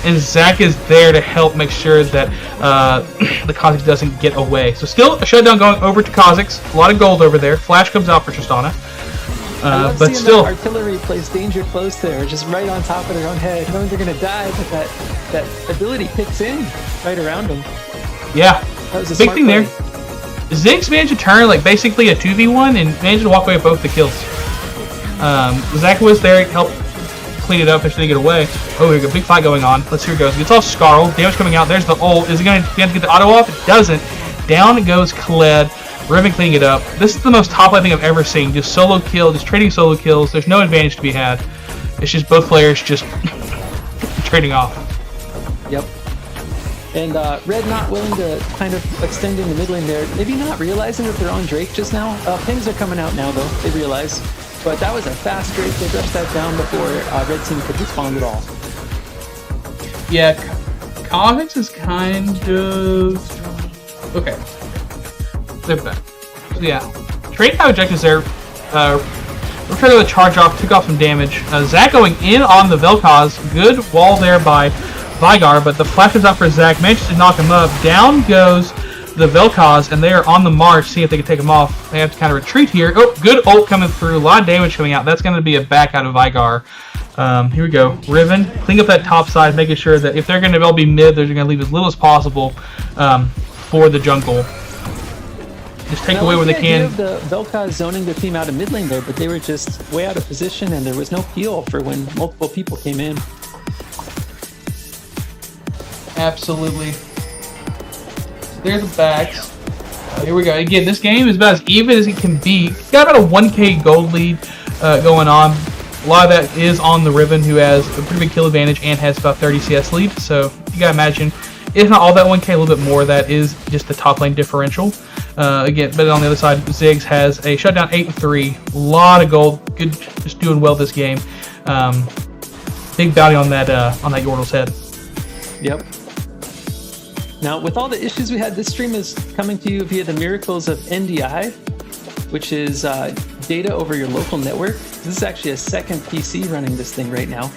S1: And Zach is there to help make sure that the Kha'Zix doesn't get away. So still a shutdown going over to Kha'Zix. A lot of gold over there. Flash comes out for Tristana. But still,
S2: artillery plays danger close there, just right on top of their own head, knowing they're gonna die, but that ability kicks in right around them.
S1: Yeah,
S2: that was a
S1: big thing
S2: play.
S1: there. Ziggs managed to turn like basically a 2v1 and managed to walk away with both the kills. Zach was there, helped clean it up, and they get away. Oh, here's a big fight going on. Let's see where it goes. It's all Scarl, damage coming out. There's the ult. Is he going to get the auto off? It doesn't. Down goes Kled. Riven cleaning it up. This is the most top lane thing I've ever seen. Just solo kill, just trading solo kills. There's no advantage to be had. It's just both players just trading off.
S2: Yep. And Red not willing to kind of extend in the mid lane there. Maybe not realizing that they're on Drake just now. Pings are coming out now though, they realize. But that was a fast Drake. They rushed that down before Red team could respond at all.
S1: Yeah, Kha'Zix is kind of... Okay. They're back. So yeah, trade out objectives there. We're trying to charge off, took off some damage. Zach going in on the Vilcaz. Good wall there by Vygar, but the flash comes out for Zach. Manages to knock him up. Down goes the Vilcaz, and they are on the march, seeing if they can take him off. They have to kind of retreat here. Oh, good ult coming through. A lot of damage coming out. That's going to be a back out of Vygar. Here we go. Riven, clean up that top side, making sure that if they're going to all be mid, they're going to leave as little as possible for the jungle. Just take away where they can.
S2: The Vilcaz zoning the team out of mid lane there, but they were just way out of position, and there was no heal for when multiple people came in.
S1: Absolutely. There's the backs. Here we go. Again, this game is about as even as it can be. Got about a 1k gold lead going on. A lot of that is on the Riven, who has a pretty big kill advantage and has about 30 CS lead. So you gotta imagine, if not all that 1k, a little bit more. That is just the top lane differential. Again, but on the other side, Ziggs has a shutdown 8-3. A lot of gold. Good, just doing well this game. Big bounty on that Yordle's head.
S2: Yep. Now, with all the issues we had, this stream is coming to you via the miracles of NDI, which is data over your local network. This is actually a second PC running this thing right now.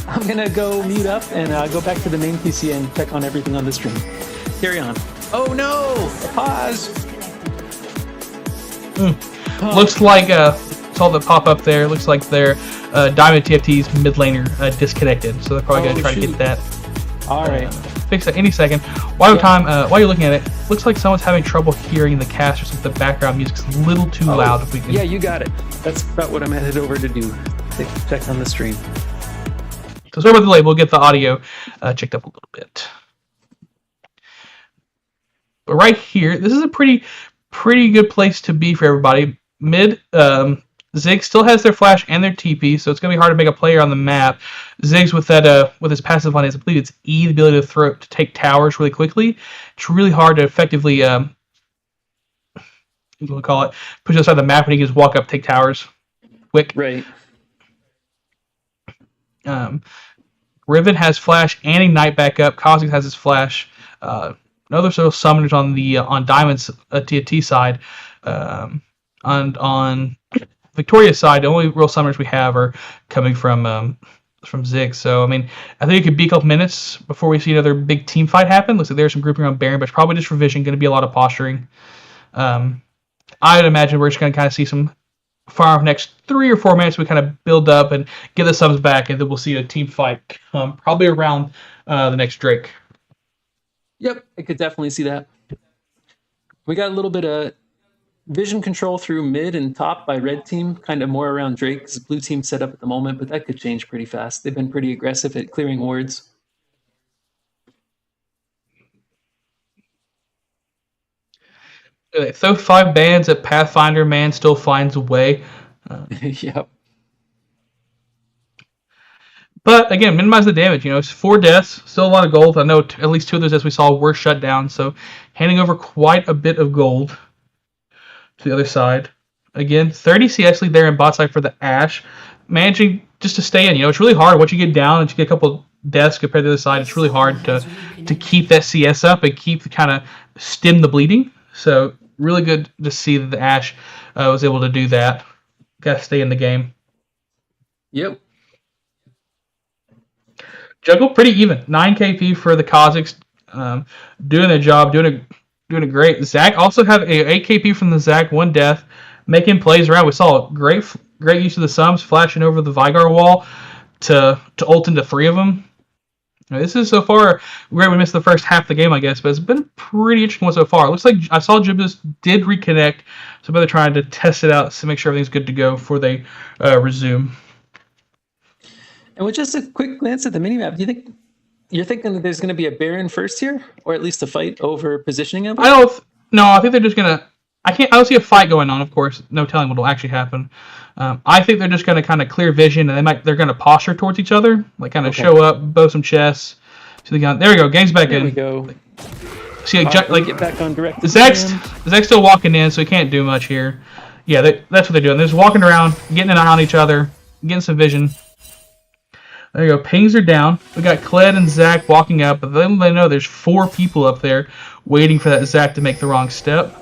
S2: I'm gonna go mute up and go back to the main PC and check on everything on the stream. Carry on. Oh no! Pause!
S1: Looks like, saw the pop up there, looks like their Diamond TFT's mid laner disconnected, so they're probably gonna try to get that.
S2: Alright.
S1: Fix that any second. While you're looking at it, looks like someone's having trouble hearing the cast or something. The background music's a little too loud. If we can.
S2: Yeah, you got it. That's about what I'm headed over to do. Check on the stream.
S1: So sorry about the delay. We'll get the audio checked up a little bit. But right here, this is a pretty good place to be for everybody. Mid, Ziggs still has their flash and their TP, so it's gonna be hard to make a player on the map. Ziggs with that with his passive on his, I believe it's E, the ability to take towers really quickly. It's really hard to effectively we'll call it push outside the map when he can just walk up, take towers quick.
S2: Right.
S1: Riven has flash and ignite back up. Kha'Zix has his flash. Another sort of summoners on the on Diamond's TFT side. On Viktorious side, the only real summoners we have are coming from Ziggs. So I mean, I think it could be a couple minutes before we see another big team fight happen. Looks like there's some grouping around Baron, but it's probably just for vision. Going to be a lot of posturing. I'd imagine we're just going to kind of see some far off next 3 or 4 minutes. We kind of build up and get the subs back, and then we'll see a team fight come probably around the next Drake.
S2: Yep, I could definitely see that. We got a little bit of vision control through mid and top by red team, kind of more around Drake, because blue team set up at the moment, but that could change pretty fast. They've been pretty aggressive at clearing wards.
S1: Throw 5 bans at Pathfinder, man still finds a way.
S2: Yep.
S1: But again, minimize the damage. You know, it's 4 deaths, still a lot of gold. I know at least 2 of those, as we saw, were shut down. So handing over quite a bit of gold to the other side. Again, 30 CS lead there in bot side for the Ashe. Managing just to stay in. You know, it's really hard once you get down and you get a couple deaths compared to the other side. It's really hard to keep that CS up and kind of stem the bleeding. So really good to see that the Ashe was able to do that. Got to stay in the game.
S2: Yep.
S1: Juggle pretty even. 9 KP for the Kha'Zix, doing their job, doing it great. Zach also had a 8 KP from the Zach, 1 death, making plays around. We saw a great use of the sums, flashing over the Vygar wall to ult into 3 of them. Now, this is so far where we missed the first half of the game, I guess, but it's been a pretty interesting one so far. It looks like I saw Jibus did reconnect, so they're trying to test it out to make sure everything's good to go before they resume.
S2: And with just a quick glance at the minimap, do you think you're thinking that there's going to be a Baron first here, or at least a fight over positioning of it?
S1: I think they're just gonna. I don't see a fight going on. Of course, no telling what will actually happen. I think they're just gonna kind of clear vision, and they're gonna posture towards each other, like kind of show up, bow some chests. So there we go. Game's back in.
S2: There we go.
S1: See,
S2: get back on direct.
S1: Zach's still walking in, so he can't do much here. Yeah, that's what they're doing. They're just walking around, getting an eye on each other, getting some vision. There you go. Pings are down. We got Kled and Zach walking up, but then they know there's 4 people up there waiting for that Zach to make the wrong step.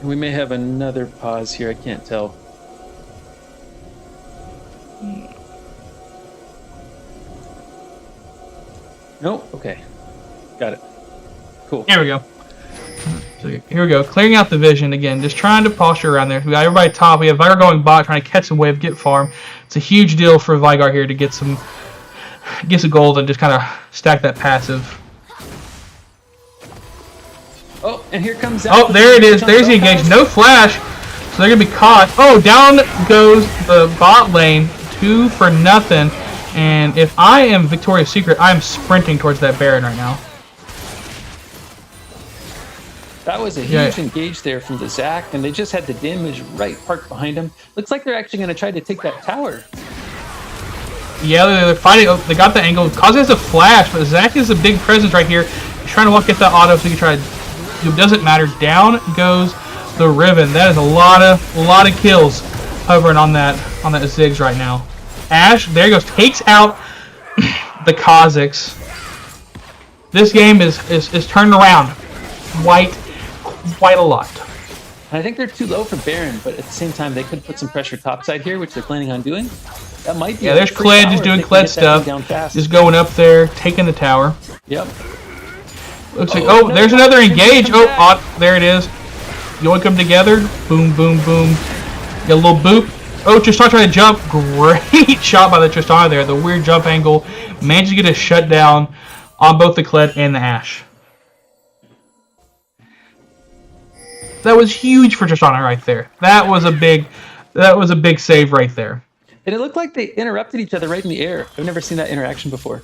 S2: We may have another pause here. I can't tell. Nope. Okay. Got it. Cool.
S1: Here we go. So here we go. Clearing out the vision again. Just trying to posture around there. We got everybody top. We have Vygar going bot, trying to catch some wave, get farm. It's a huge deal for Vygar here to get some gold and just kind of stack that passive.
S2: Oh, and here comes.
S1: Oh, there it is. There's the engage. No flash, so they're gonna be caught. Oh, down goes the bot lane. 2 for nothing. And if I am Victorious Secret, I am sprinting towards that Baron right now.
S2: That was a huge engage there from the Zac, and they just had the damage right parked behind him. Looks like they're actually going to try to take that tower.
S1: Yeah, they're fighting. Oh, they got the angle. Kaze has a flash, but Zac is a big presence right here. He's trying to walk get that auto, so he can try. It doesn't matter. Down goes the Riven. That is a lot of kills hovering on that Ziggs right now. Ash, there he goes, takes out the Kazakhs. This game is turned around quite a lot.
S2: I think they're too low for Baron, but at the same time, they could put some pressure topside here, which they're planning on doing. That might be.
S1: Yeah, there's Kled just doing Kled stuff. Just going up there, taking the tower.
S2: Yep.
S1: Looks like, there's another engage. There it is. You want them together? Boom, boom, boom. Get a little boop. Oh, Tristana trying to jump. Great shot by the Tristana there. The weird jump angle. Managed to get a shutdown on both the Kled and the Ashe. That was huge for Tristana right there. That was a big save right there.
S2: And it looked like they interrupted each other right in the air. I've never seen that interaction before.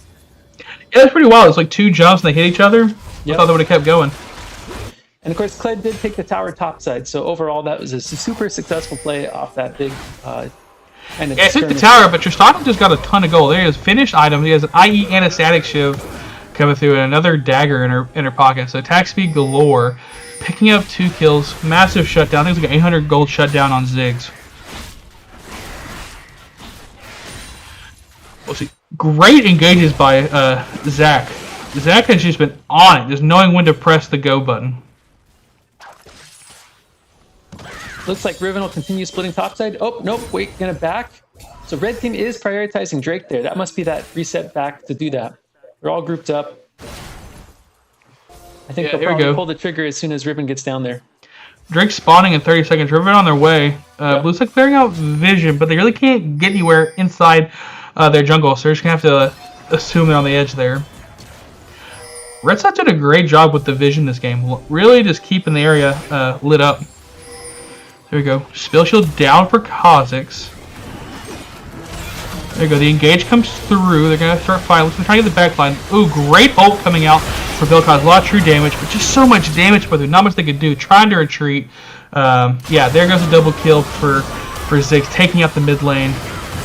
S1: Yeah, that's pretty wild. It's like two jumps and they hit each other. Yep. I thought they would have kept going.
S2: And of course, Kled did take the tower topside. So overall, that was a super successful play off that big kind of.
S1: Yeah, took the tower, but Tristana just got a ton of gold. There he is, finished item. He has an IE and a static shiv coming through, and another dagger in her pocket. So attack speed galore. Picking up 2 kills, massive shutdown. I think it's like 800 gold shutdown on Ziggs. We'll see. Great engages by Zac. Zac has just been on it, just knowing when to press the go button.
S2: Looks like Riven will continue splitting topside. Oh, nope, wait, gonna back. So red team is prioritizing Drake there. That must be that reset back to do that. They're all grouped up. I think they'll probably pull the trigger as soon as Riven gets down there.
S1: Drake's spawning in 30 seconds. Riven on their way. Blue's like clearing out vision, but they really can't get anywhere inside their jungle, so they're just going to have to assume they're on the edge there. Red Sox did a great job with the vision this game. Really just keeping the area lit up. There we go. Spill shield down for Kazakhs. There you go. The engage comes through. They're going to start fighting. They're trying to get the backline. Ooh, great ult coming out for Vilcaz. A lot of true damage, but just so much damage for them. Not much they could do. Trying to retreat. Yeah, there goes a double kill for Ziggs, taking out the mid lane.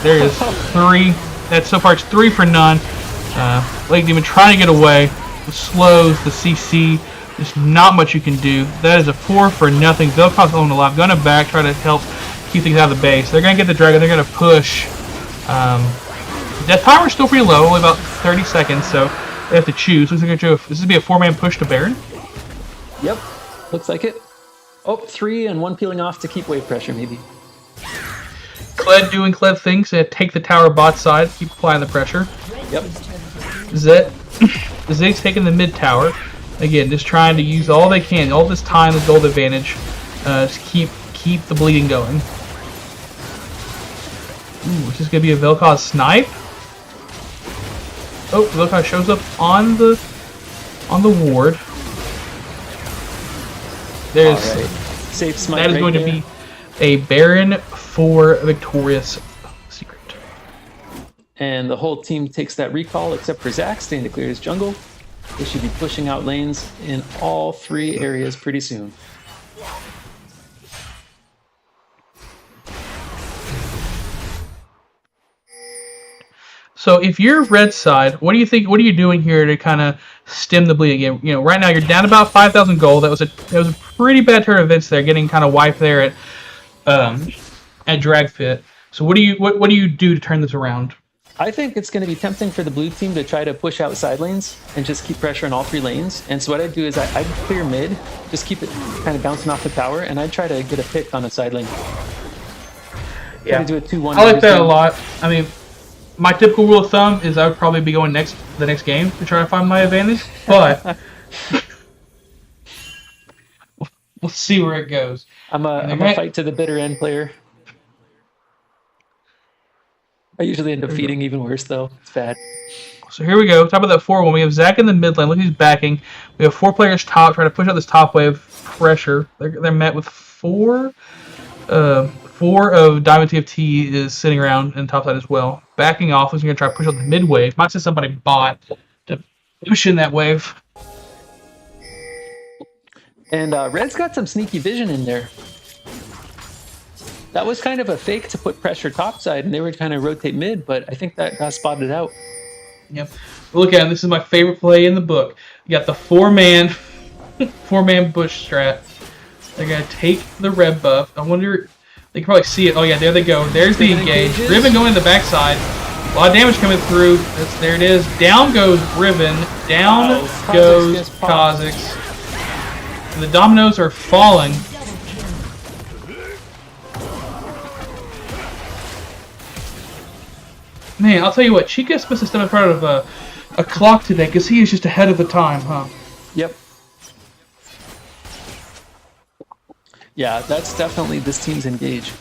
S1: There is 3. That's so far it's 3 for none. Lake Demon trying to get away. The slows, the CC. There's not much you can do. That is a 4 for nothing. Vilcaz owned alive. Gonna back, try to help keep things out of the base. They're gonna get the dragon. They're gonna push. Death power is still pretty low, only about 30 seconds, so they have to choose. Looks like this would be a 4-man push to Baron.
S2: Yep, looks like it. Oh, 3 and 1 peeling off to keep wave pressure, maybe.
S1: Kled doing Kled things to take the tower bot side, keep applying the pressure.
S2: Yep.
S1: Ziggs taking the mid tower. Again, just trying to use all they can, all this time, the gold advantage, to keep the bleeding going. Ooh, is this gonna be a Vilcaz snipe? Oh, Vilcaz shows up on the ward. There's
S2: safe smite.
S1: That is going to be a Baron for Viktorious secret.
S2: And the whole team takes that recall except for Zac, staying to clear his jungle. They should be pushing out lanes in all 3 areas pretty soon.
S1: So if you're red side, what do you think? What are you doing here to kind of stem the bleeding? You know, right now you're down about 5,000 gold. That was a pretty bad turn of events there, getting kind of wiped there at Drag Pit. So what do you do to turn this around?
S2: I think it's going to be tempting for the blue team to try to push out side lanes and just keep pressure on all 3 lanes. And so what I'd do is I'd clear mid, just keep it kind of bouncing off the tower, and I'd try to get a pick on a side lane.
S1: Yeah,
S2: do a 2-1.
S1: I like that a lot. I mean, my typical rule of thumb is I would probably be going the next game to try to find my advantage, but we'll see where it goes.
S2: I'm a fight to the bitter end player. I usually end up feeding even worse, though. It's bad.
S1: So here we go. Top of that 4-1. We have Zac in the mid lane. Look who's backing. We have 4 players top trying to push out this top wave pressure. They're met with 4. 4 of Diamond TFT is sitting around in top side as well. Backing off. He's going to try to push out the mid wave. Might see somebody bot to push in that wave.
S2: And Red's got some sneaky vision in there. That was kind of a fake to put pressure topside, and they were trying to rotate mid, but I think that got spotted out.
S1: Yep. Look at him. This is my favorite play in the book. You got the four-man bush strat. They're going to take the red buff. I wonder... They can probably see it. Oh, yeah, there they go. There's the engage. Riven going to the backside. A lot of damage coming through. There it is. Down goes Riven. Down goes Kha'Zix. And the dominoes are falling. Man, I'll tell you what. Chica's must have stepped in front of a clock today because he is just ahead of the time, huh?
S2: Yep. Yeah, that's definitely this team's engage.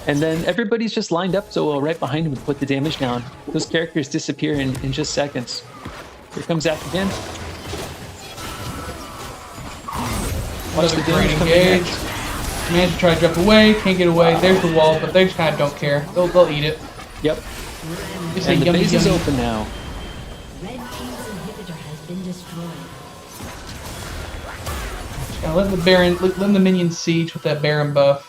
S2: And then everybody's just lined up so well right behind him to put the damage down. Those characters disappear in just seconds. Here comes Zach again. Watch the damage
S1: engage. Managed to try to jump away, can't get away. There's the wall, but they just kind of don't care. They'll eat it.
S2: Yep. And the base is open now.
S4: Red team's inhibitor has been destroyed.
S1: Letting the minions siege with that Baron buff.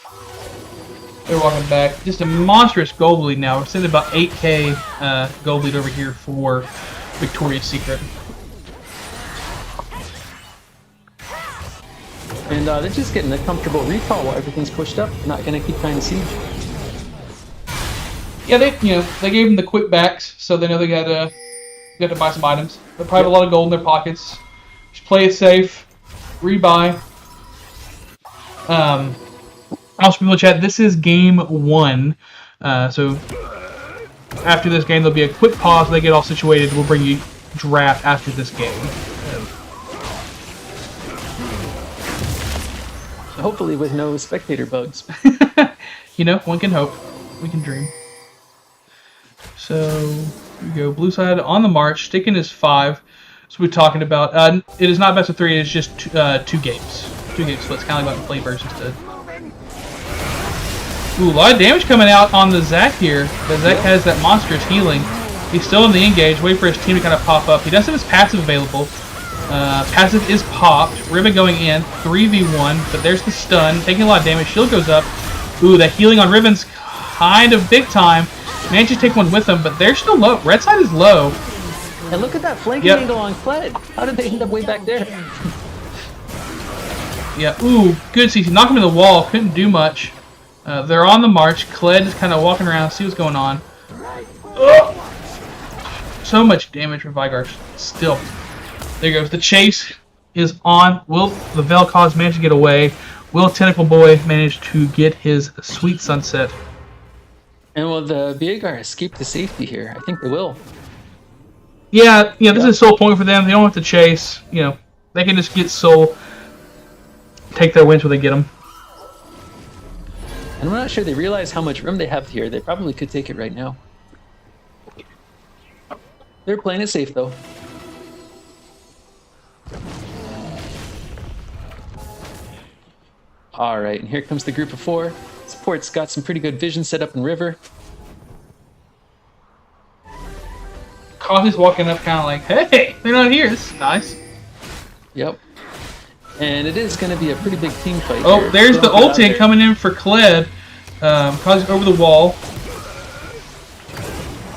S1: They're walking back. Just a monstrous gold lead now. We're sitting about 8k gold lead over here for Victorious Secret.
S2: And they're just getting a comfortable recall while everything's pushed up. They're not going to keep trying to siege.
S1: Yeah, they gave them the quick backs, so they know they got to buy some items. They probably have a lot of gold in their pockets. Just play it safe. Rebuy. Also, people in chat, this is game 1. So after this game, there'll be a quick pause. They get all situated. We'll bring you draft after this game.
S2: Hopefully with no spectator bugs.
S1: You know, one can hope. We can dream. So, here we go. Blue side on the march. Sticking is 5. So we're talking about. It is not best of 3. It's just 2 games. 2 games splits. Kind of like the flavors instead. Ooh, a lot of damage coming out on the Zac here. The Zac has that monstrous healing. He's still in the engage. Wait for his team to kind of pop up. He does have his passive available. Passive is popped. Riven going in. 3v1. But there's the stun. Taking a lot of damage. Shield goes up. Ooh, that healing on Riven's kind of big time. Managed to take one with him, but they're still low. Red side is low.
S2: And look at that flanking angle on Kled. How did they end up way back there?
S1: Yeah, ooh, good CC. Knocked him in the wall. Couldn't do much. They're on the march. Kled is kind of walking around, see what's going on. Ugh. So much damage from Vigar still. There goes. The chase is on. Will the Vel'Koz manage to get away? Will Tentacle Boy manage to get his sweet sunset?
S2: And will the Veigar escape to safety here? I think they will.
S1: Yeah, this is soul point for them. They don't have to chase. You know, they can just get soul, take their wins when they get them.
S2: And I'm not sure they realize how much room they have here. They probably could take it right now. They're playing it safe, though. Alright, and here comes the group of 4. Support's got some pretty good vision set up in River.
S1: Coffee's walking up kind of like, hey, they're not here. This is nice.
S2: Yep. And it is going to be a pretty big team fight.
S1: Oh,
S2: here.
S1: there's the ulti coming in for Kled. Causing over the wall.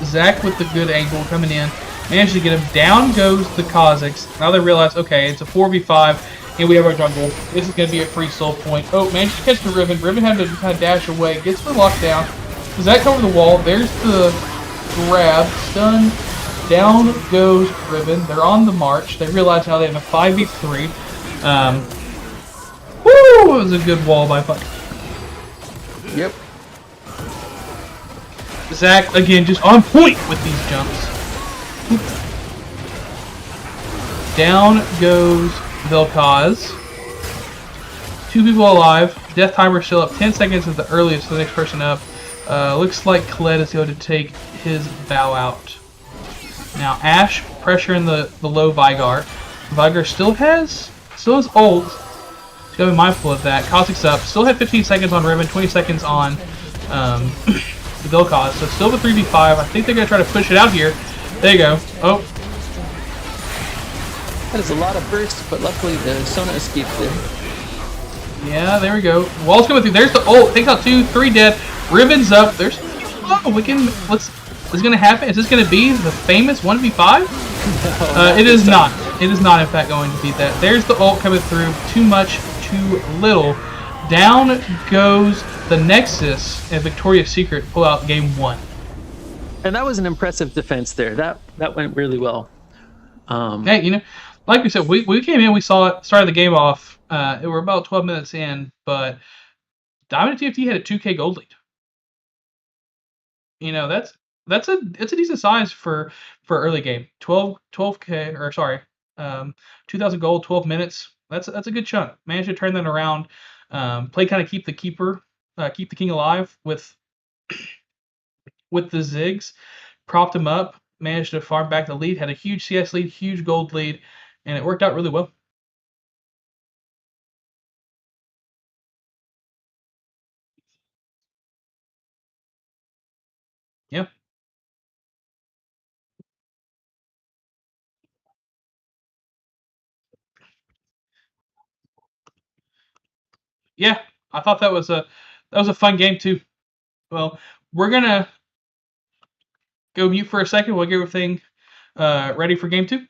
S1: Zac with the good angle coming in. Managed to get him. Down goes the Kha'Zix. Now they realize, okay, it's a 4v5. And we have our jungle. This is going to be a free soul point. Oh, managed to catch the Riven. Riven had to kind of dash away. Gets the lockdown. Does that cover the wall? There's the grab. Stun. Down goes Riven. They're on the march. They realize how they have a 5v3. Woo! It was a good wall by Buck.
S2: Yep.
S1: Zac, again, just on point with these jumps. Down goes Vel'Koz. 2 people alive. Death timer still up. 10 seconds is the earliest for the next person up. Looks like Kled is going to take his bow out. Now Ashe pressuring the low Vigar. Vigar still has ult. He's gotta be mindful of that. Kha'Zix up. Still had 15 seconds on Riven, 20 seconds on the Vel'Koz. So still the 3v5. I think they're gonna try to push it out here. There you go. Oh.
S2: That is a lot of burst, but luckily the Sona escaped there.
S1: Yeah, there we go. Wall's coming through. There's the ult. Takes out 2, 3 dead. Riven's up. There's oh, we can let's is gonna happen? Is this gonna be the famous 1v5? It is not. It is not in fact going to be that. There's the ult coming through. Too much, too little. Down goes the Nexus and Victorious Secret pull out game 1.
S2: And that was an impressive defense there. That went really well.
S1: Hey, you know, like we said, we came in, we saw it, started the game off. We were about 12 minutes in, but Diamond TFT had a 2K gold lead. You know, it's a decent size for early game. 12K or sorry, 2,000 gold, 12 minutes. That's a good chunk. Managed to turn that around. Play kind of keep the keep the king alive with the Ziggs. Propped him up. Managed to farm back the lead. Had a huge CS lead, huge gold lead, and it worked out really well. Yeah. Yeah, I thought that was a fun game too. Well, we're gonna go mute for a second. We'll get everything ready for game 2.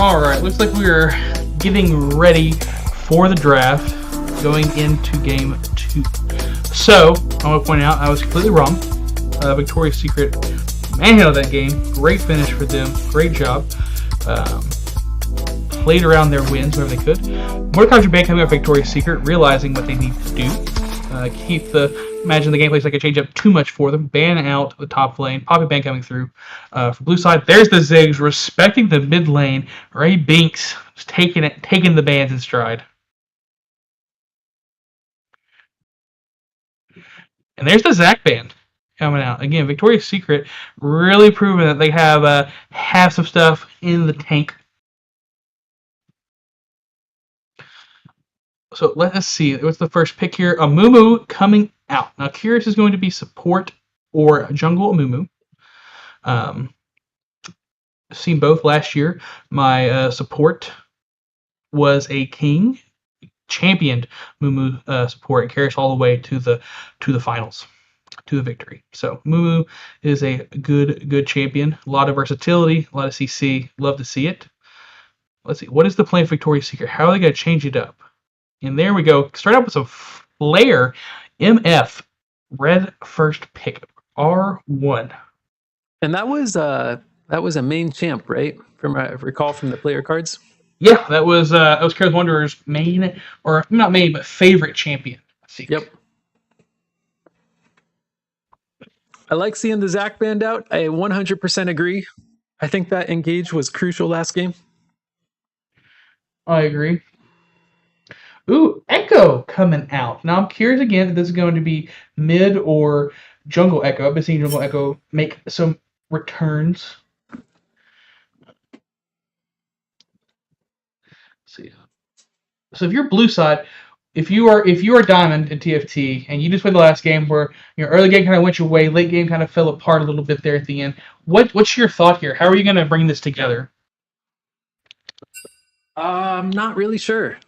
S1: All right, looks like we're getting ready for the draft, going into game 2. So I want to point out I was completely wrong. Victorious Secret manhandled that game. Great finish for them. Great job. Played around their wins wherever they could. More contraband coming up Victorious Secret, realizing what they need to do. Imagine the gameplay's like a change up too much for them. Ban out the top lane. Poppy ban coming through. For blue side, there's the Ziggs respecting the mid lane. Ray Binks taking the bans in stride. And there's the Zac band coming out. Again, Victorious Secret really proving that they have some stuff in the tank. So let us see. What's the first pick here? Amumu coming out. Now, Curious is going to be support or jungle Amumu. Seen both last year. My support was a king, championed Mumu support, and carries all the way to the finals, to the victory. So Mumu is a good champion. A lot of versatility, a lot of CC. Love to see it. Let's see. What is the plan for Victorious Secret? How are they going to change it up? And there we go. Start out with some Flare MF red first pick R1.
S2: And that was a main champ, right? From I recall from the player cards.
S1: Yeah, that was Chaos Wanderer's main, or not main, but favorite champion.
S2: Yep. I like seeing the Zac band out. I 100% agree. I think that engage was crucial last game.
S1: I agree. Ooh, Echo coming out. Now I'm curious again if this is going to be mid or jungle Echo. I've been seeing jungle Echo make some returns. Let's see. So if you're blue side, if you are diamond in TFT and you just played the last game where your early game kind of went your way, late game kind of fell apart a little bit there at the end. What's your thought here? How are you going to bring this together?
S2: I'm not really sure.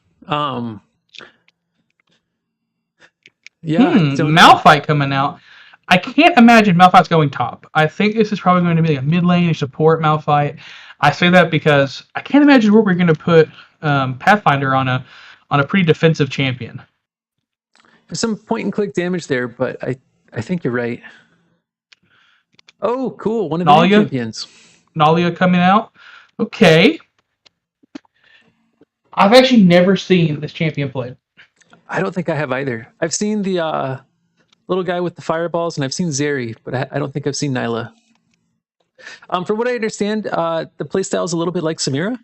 S1: Malphite coming out. I can't imagine Malphite's going top. I think this is probably going to be like a mid lane support Malphite. I say that because I can't imagine where we're going to put Pathfinder on a pretty defensive champion.
S2: There's some point and click damage there, but I think you're right. Oh, cool. One of the champions.
S1: Nalia coming out. Okay. I've actually never seen this champion played.
S2: I don't think I have either. I've seen the little guy with the fireballs, and I've seen Zeri, but I don't think I've seen Nyla. From what I understand, the playstyle is a little bit like Samira.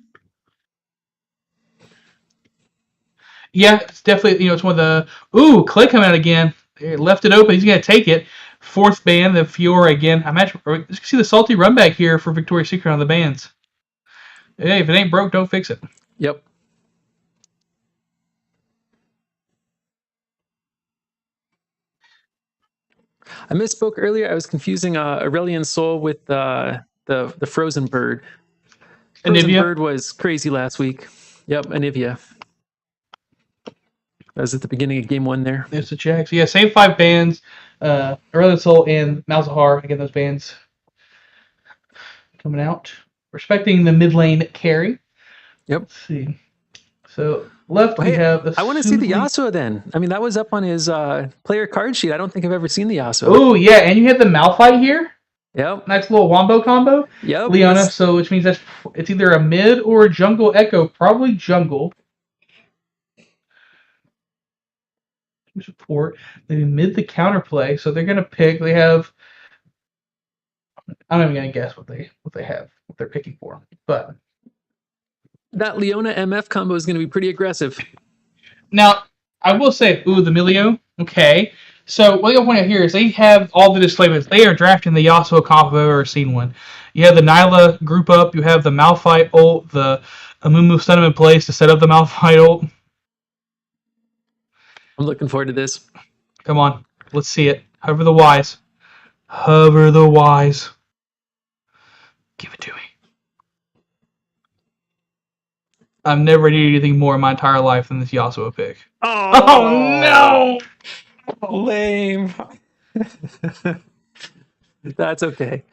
S1: Yeah, it's definitely, it's one of the... Clay coming out again. They left it open. He's going to take it. Fourth ban, the Fiora again. I imagine you can see the salty run back here for Victorious Secret on the bans. Hey, if it ain't broke, don't fix it.
S2: Yep. I misspoke earlier. I was confusing Aurelian Soul with the Frozen Bird. Frozen
S1: Anivia?
S2: Bird was crazy last week. Yep, Anivia. That was at the beginning of game 1 there.
S1: There's the checks. Yeah, same 5 bands. Aurelian Soul and Malzahar. Again, those bands coming out. Respecting the mid lane carry.
S2: Yep.
S1: Let's see. So left we have...
S2: I want to see the Yasuo then. I mean, that was up on his player card sheet. I don't think I've ever seen the Yasuo.
S1: Oh, yeah, and you had the Malphite here.
S2: Yep.
S1: Nice little wombo combo.
S2: Yep.
S1: Leona, so which means it's either a mid or a jungle Echo. Probably jungle. Support. They mid the counterplay, so they're gonna pick. They have. I'm not even gonna guess what they have, what they're picking for. But
S2: that Leona MF combo is gonna be pretty aggressive.
S1: Now, I will say, the Milio. Okay. So what I'll point out here is they have all the displays. They are drafting the Yasuo comp if I've ever seen one. You have the Nyla group up. You have the Malphite ult. The Amumu stun him in place to set up the Malphite ult.
S2: I'm looking forward to this.
S1: Come on. Let's see it. Hover the wise. Hover the wise. Give it to me. I've never needed anything more in my entire life than this Yasuo pick. Oh no!
S2: Lame. That's okay.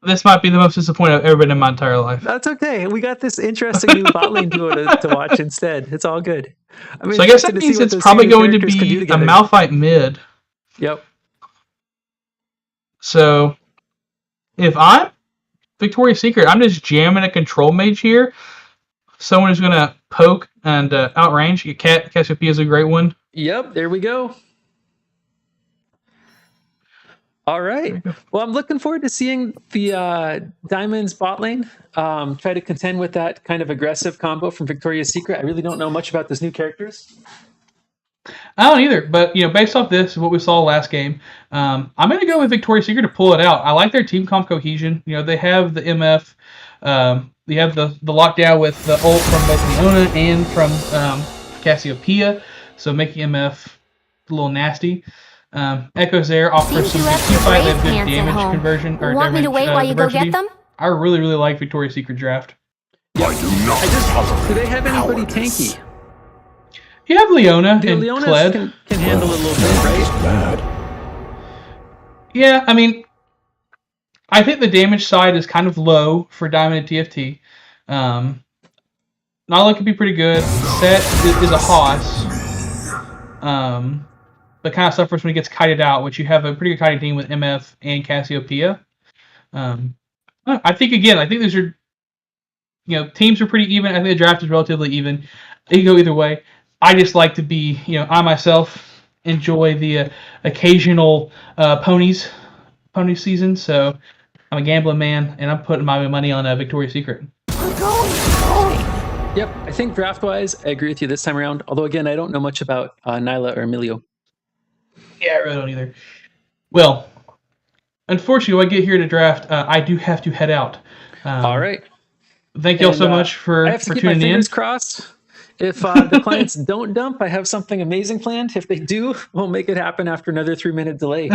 S1: This might be the most disappointed I've ever been in my entire life.
S2: That's okay. We got this interesting new bot lane duo to watch instead. It's all good. I'm
S1: So I guess
S2: interested
S1: that
S2: to see
S1: means
S2: what
S1: it's
S2: those
S1: probably
S2: two new
S1: going to
S2: characters can do
S1: be a
S2: together.
S1: Malphite mid.
S2: Yep.
S1: So if I'm Victoria's Secret, I'm just jamming a control mage here. Someone who's going to poke and outrange. Cassiopeia is a great one.
S2: Yep. There we go. All right. Well, I'm looking forward to seeing the Diamonds bot lane try to contend with that kind of aggressive combo from Victoria's Secret. I really don't know much about those new characters.
S1: I don't either, but based off this, what we saw last game, I'm going to go with Victoria's Secret to pull it out. I like their team comp cohesion. They have the MF, they have the lockdown with the ult from both Leona and from Cassiopeia, so making MF a little nasty. Echo's there, offers some good team fight. They have good damage conversion or
S4: Want me to wait while you go
S1: diversity.
S4: get them?
S1: I really, really like Victoria's Secret draft.
S3: I do not tolerate
S2: Do they have anybody
S3: cowardice.
S2: tanky?
S1: You have Leona
S2: The
S1: and
S2: Leonas
S1: Kled.
S2: can handle it a little bit, right?
S3: Bad.
S1: Yeah, I mean, I think the damage side is kind of low for Diamond and TFT. Nala could be pretty good. Set is a hoss. But kind of suffers when he gets kited out, which you have a pretty good kiting team with MF and Cassiopeia. I think these are, teams are pretty even. I think the draft is relatively even. You can go either way. I just like to be, I myself enjoy the occasional pony season. So I'm a gambling man, and I'm putting my money on Victoria's Secret.
S2: Yep. I think draft-wise, I agree with you this time around. Although, again, I don't know much about Nyla or Emilio.
S1: Yeah, I really don't either. Well, unfortunately, when I get here to draft, I do have to head out.
S2: All right.
S1: Thank you all so much for
S2: I have to keep
S1: tuning
S2: my
S1: in.
S2: fingers crossed. If the clients don't dump, I have something amazing planned. If they do, we'll make it happen after another 3-minute delay.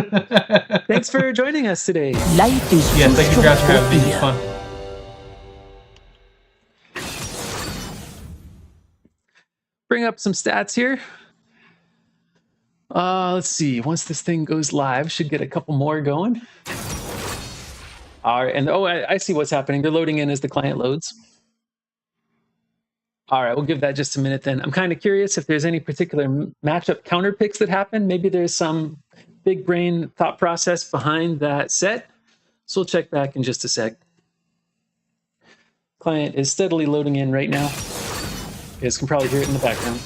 S2: Thanks for joining us today.
S4: Life is
S1: Yeah, thank you guys for having me. It was fun.
S2: Bring up some stats here. Let's see. Once this thing goes live, should get a couple more going. All right, and I see what's happening. They're loading in as the client loads. All right, we'll give that just a minute then. I'm kind of curious if there's any particular matchup counter picks that happen. Maybe there's some big brain thought process behind that set. So we'll check back in just a sec. Client is steadily loading in right now. You guys can probably hear it in the background.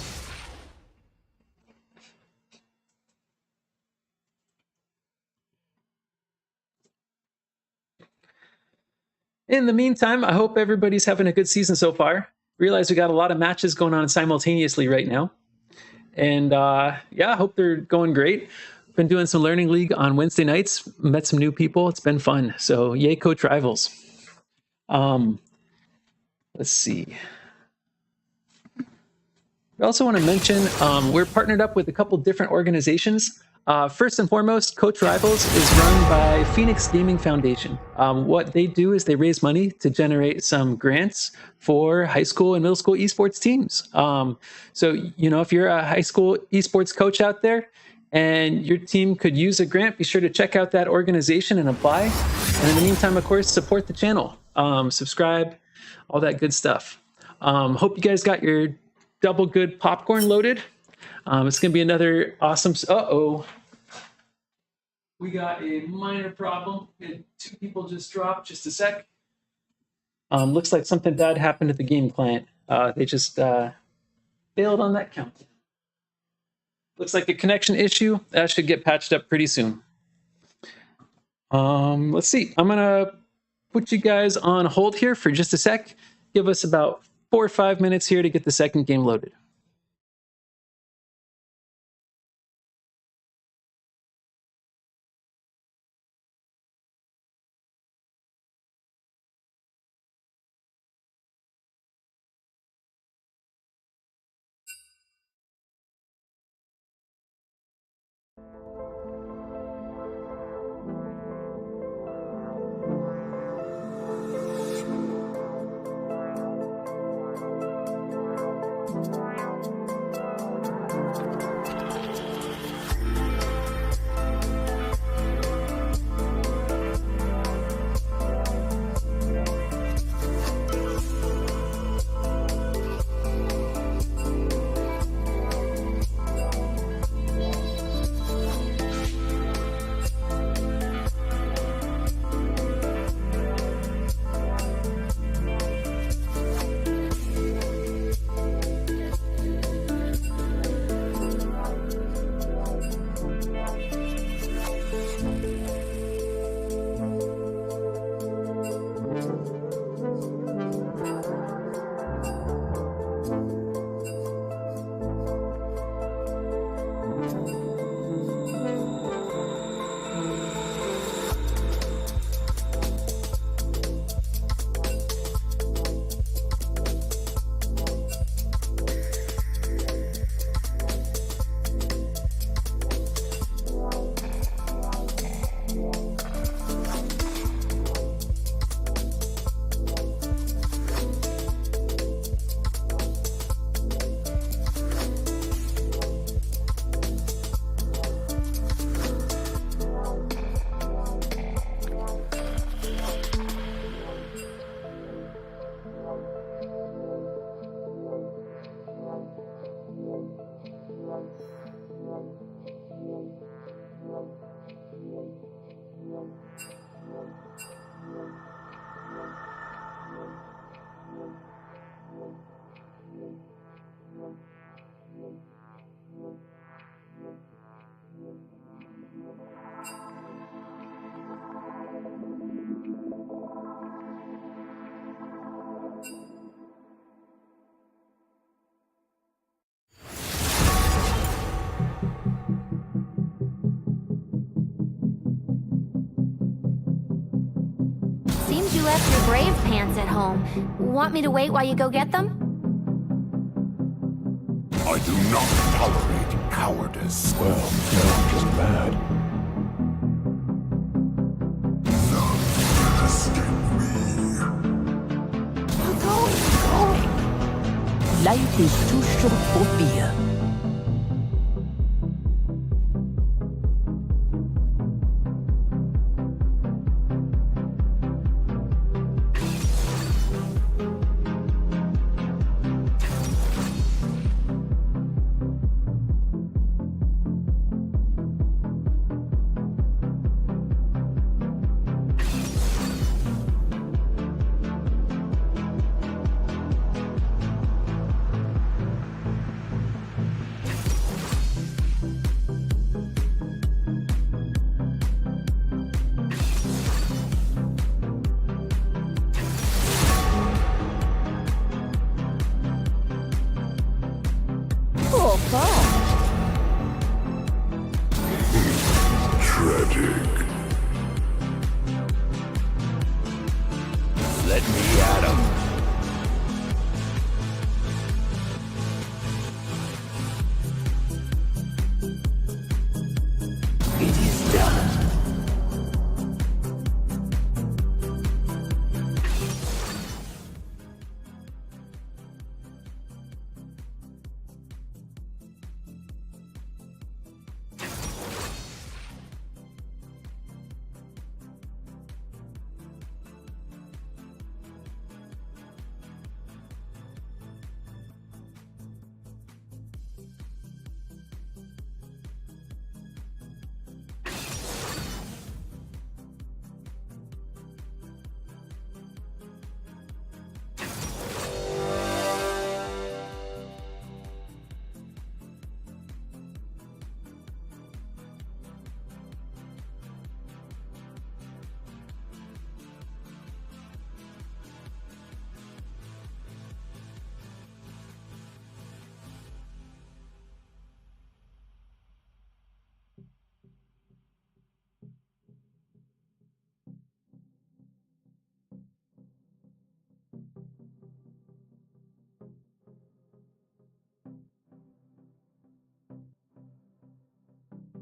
S2: In the meantime, I hope everybody's having a good season so far. Realize we got a lot of matches going on simultaneously right now. And yeah, I hope they're going great. Been doing some Learning League on Wednesday nights. Met some new people. It's been fun. So yay, Coach Rivals. Let's see. I also want to mention we're partnered up with a couple different organizations. First and foremost, Coach Rivals is run by Phoenix Gaming Foundation. What they do is they raise money to generate some grants for high school and middle school esports teams. So, if you're a high school esports coach out there and your team could use a grant, be sure to check out that organization and apply. And in the meantime, of course, support the channel. Subscribe, all that good stuff. Hope you guys got your double good popcorn loaded. It's going to be another awesome... Uh-oh. We got a minor problem. We had 2 people just dropped. Just a sec. Looks like something bad happened to the game client. They just failed on that count. Looks like a connection issue. That should get patched up pretty soon. Let's see. I'm going to put you guys on hold here for just a sec. Give us about 4 or 5 minutes here to get the second game loaded.
S5: you left your brave pants at home. Want me to wait while you go get them?
S3: I do not tolerate cowardice. Well, no, I'm just mad. None escape me.
S6: We're going. Life is too short for fear.
S3: Tragic. Let me at him.
S6: It is done.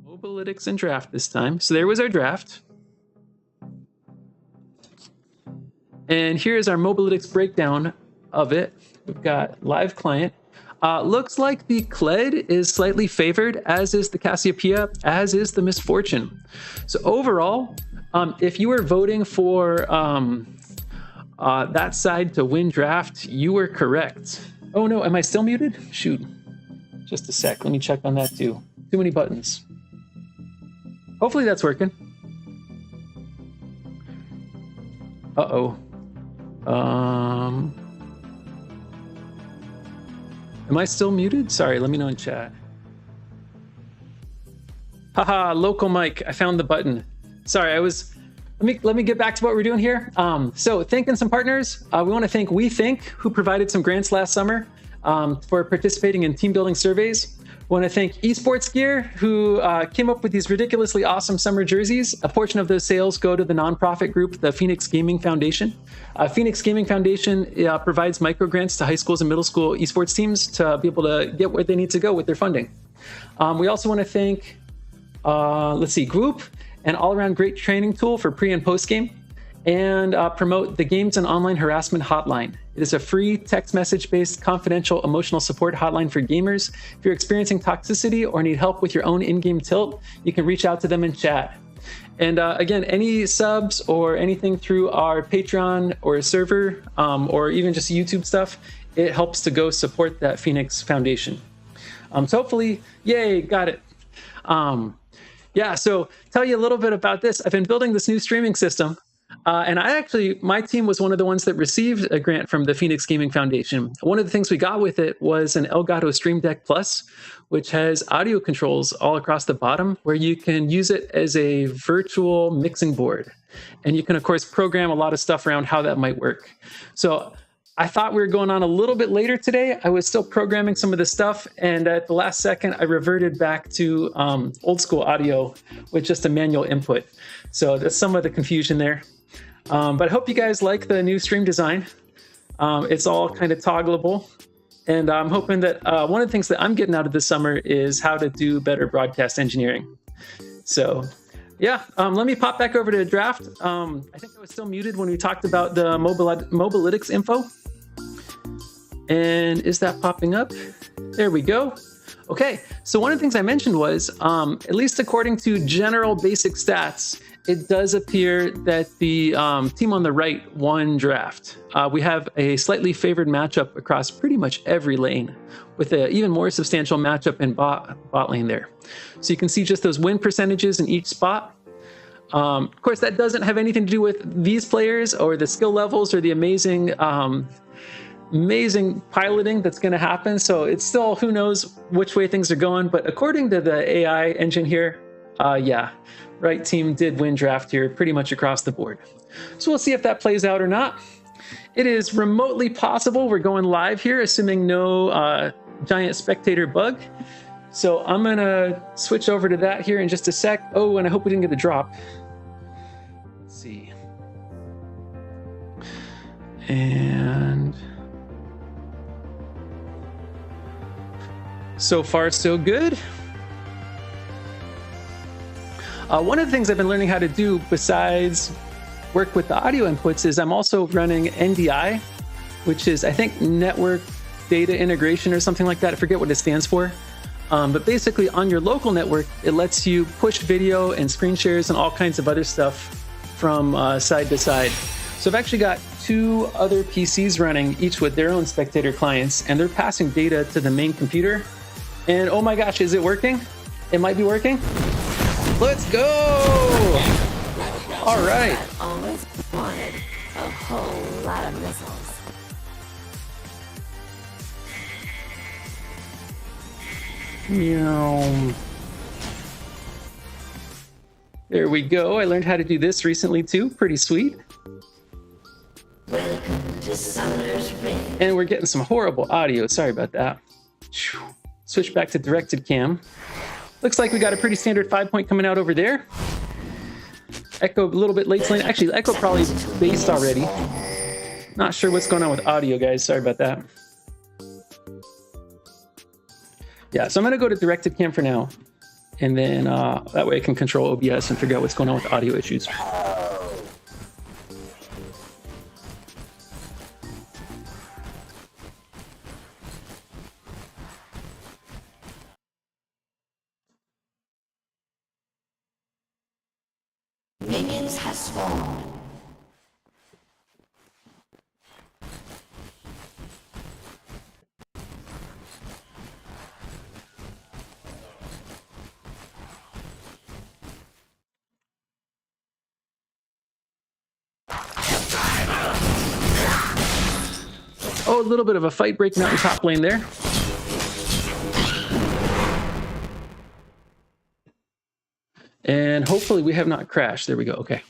S2: Mobalytics and draft this time. So there was our draft. And here's our Mobalytics breakdown of it. We've got live client. Looks like the Kled is slightly favored, as is the Cassiopeia, as is the Misfortune. So overall, if you were voting for that side to win draft, you were correct. Oh no, am I still muted? Shoot. Just a sec, let me check on that too. Too many buttons. Hopefully that's working. Uh-oh. Am I still muted? Sorry, let me know in chat. Haha, local mic. I found the button. Sorry, let me get back to what we're doing here. So thanking some partners. We want to thank WeThink, who provided some grants last summer for participating in team building surveys. I want to thank Esports Gear, who came up with these ridiculously awesome summer jerseys. A portion of those sales go to the nonprofit group, the Phoenix Gaming Foundation. Phoenix Gaming Foundation provides micro grants to high schools and middle school esports teams to be able to get where they need to go with their funding. We also want to thank, Group, an all-around great training tool for pre and post game, and promote the Games and Online Harassment Hotline. It is a free text message-based confidential emotional support hotline for gamers. If you're experiencing toxicity or need help with your own in-game tilt, you can reach out to them in chat. And again, any subs or anything through our Patreon or server, or even just YouTube stuff, it helps to go support that Phoenix Foundation. So hopefully, yay, got it. Yeah, so tell you a little bit about this. I've been building this new streaming system. And my team was one of the ones that received a grant from the Phoenix Gaming Foundation. One of the things we got with it was an Elgato Stream Deck Plus, which has audio controls all across the bottom where you can use it as a virtual mixing board. And you can, of course, program a lot of stuff around how that might work. So I thought we were going on a little bit later today. I was still programming some of this stuff. And at the last second, I reverted back to old school audio with just a manual input. So that's some of the confusion there. But I hope you guys like the new stream design. It's all kind of toggleable. And I'm hoping that one of the things that I'm getting out of this summer is how to do better broadcast engineering. So yeah, let me pop back over to draft. I think I was still muted when we talked about the Mobilytics info. And is that popping up? There we go. Okay, so one of the things I mentioned was, at least according to general basic stats, it does appear that the team on the right won draft. We have a slightly favored matchup across pretty much every lane, with an even more substantial matchup in bot lane there. So you can see just those win percentages in each spot. Of course, that doesn't have anything to do with these players or the skill levels or the amazing piloting that's going to happen. So it's still, who knows which way things are going. But according to the AI engine here, yeah, right team did win draft here pretty much across the board. So we'll see if that plays out or not. It is remotely possible. We're going live here, assuming no giant spectator bug. So I'm going to switch over to that here in just a sec. Oh, and I hope we didn't get the drop. Let's see. And so far, so good. One of the things I've been learning how to do besides work with the audio inputs is I'm also running NDI, which is, I think, Network Data Integration or something like that. I forget what it stands for. But basically on your local network, it lets you push video and screen shares and all kinds of other stuff from side to side. So I've actually got 2 other PCs running, each with their own spectator clients, and they're passing data to the main computer. And oh my gosh, is it working? It might be working. Let's go! All right.
S4: Always wanted a whole lot of missiles.
S2: Meow. There we go. I learned how to do this recently too. Pretty sweet.
S4: Welcome to Summer's Ring.
S2: And we're getting some horrible audio. Sorry about that. Switch back to directed cam. Looks like we got a pretty standard 5-point coming out over there. Echo a little bit late lane. Actually, Echo probably based already. Not sure what's going on with audio, guys. Sorry about that. Yeah, so I'm going to go to directed cam for now. And then that way I can control OBS and figure out what's going on with audio issues.
S4: Minions have spawned.
S2: Oh, a little bit of a fight breaking out in top lane there. And hopefully we have not crashed. There we go. Okay.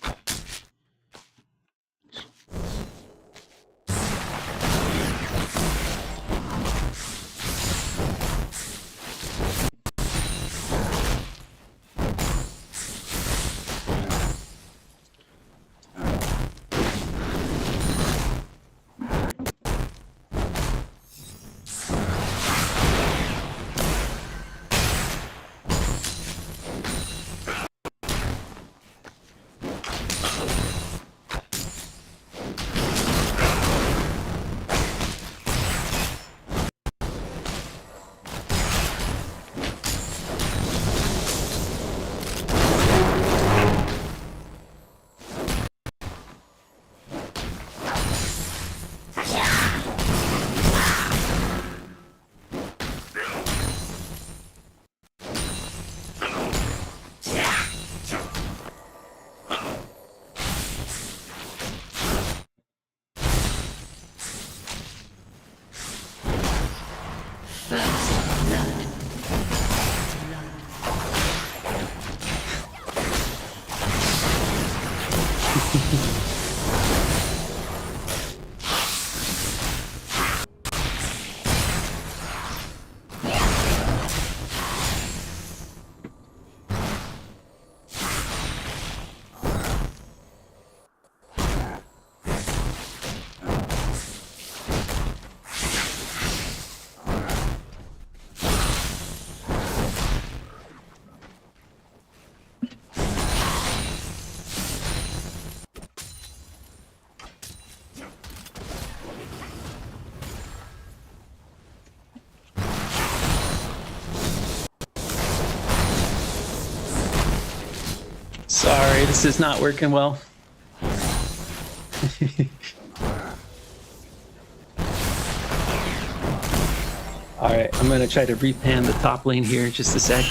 S2: Sorry, this is not working well. All right, I'm gonna try to repan the top lane here in just a sec.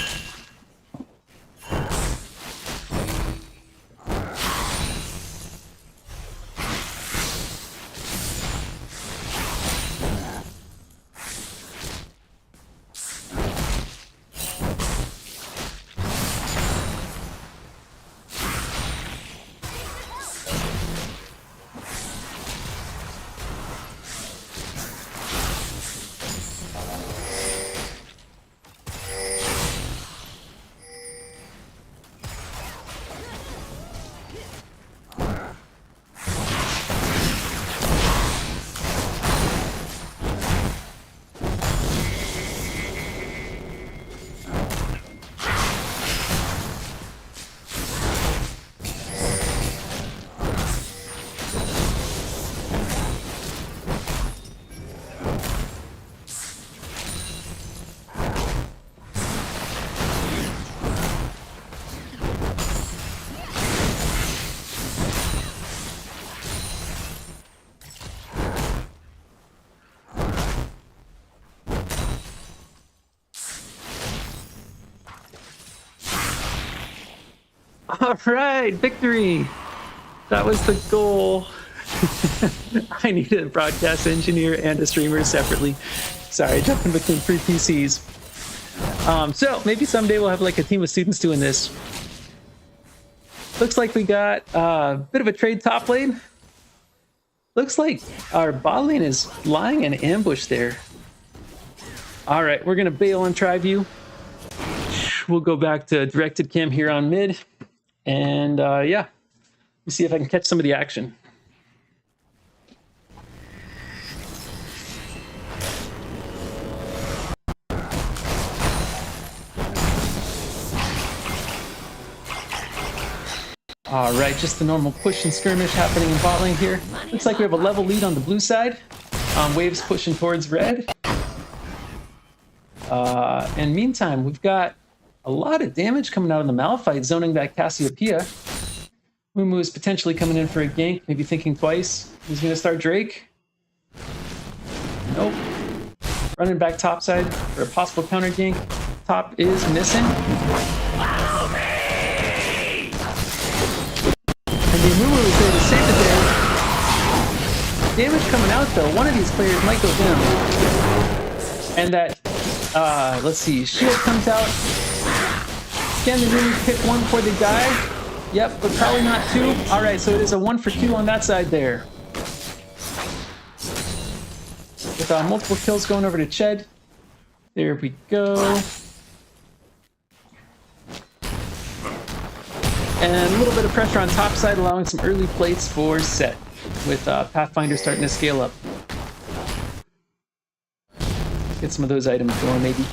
S2: All right, victory. That was the goal. I need a broadcast engineer and a streamer separately. Sorry, jumping between 3 PCs. So maybe someday we'll have like a team of students doing this. Looks like we got a bit of a trade top lane. Looks like our bot lane is lying in ambush there. All right, we're gonna bail on Triview. We'll go back to directed cam here on mid. And yeah, let me see if I can catch some of the action. All right, just the normal push and skirmish happening in bot lane here. Looks like we have a level lead on the blue side. Waves pushing towards red. And meantime, we've got a lot of damage coming out of the Malphite, zoning that Cassiopeia. Mumu is potentially coming in for a gank, maybe thinking twice. He's going to start Drake. Nope. Running back topside for a possible counter gank. Top is missing. And the Mumu is there to save the day. Damage coming out though. One of these players might go down. And that, let's see, shield comes out. Can the Mumu pick one before they die? Yep, but probably not two. All right, so it is a 1 for 2 on that side there. With multiple kills going over to Ched. There we go. And a little bit of pressure on top side, allowing some early plates for Set, with Pathfinder starting to scale up. Get some of those items going, maybe.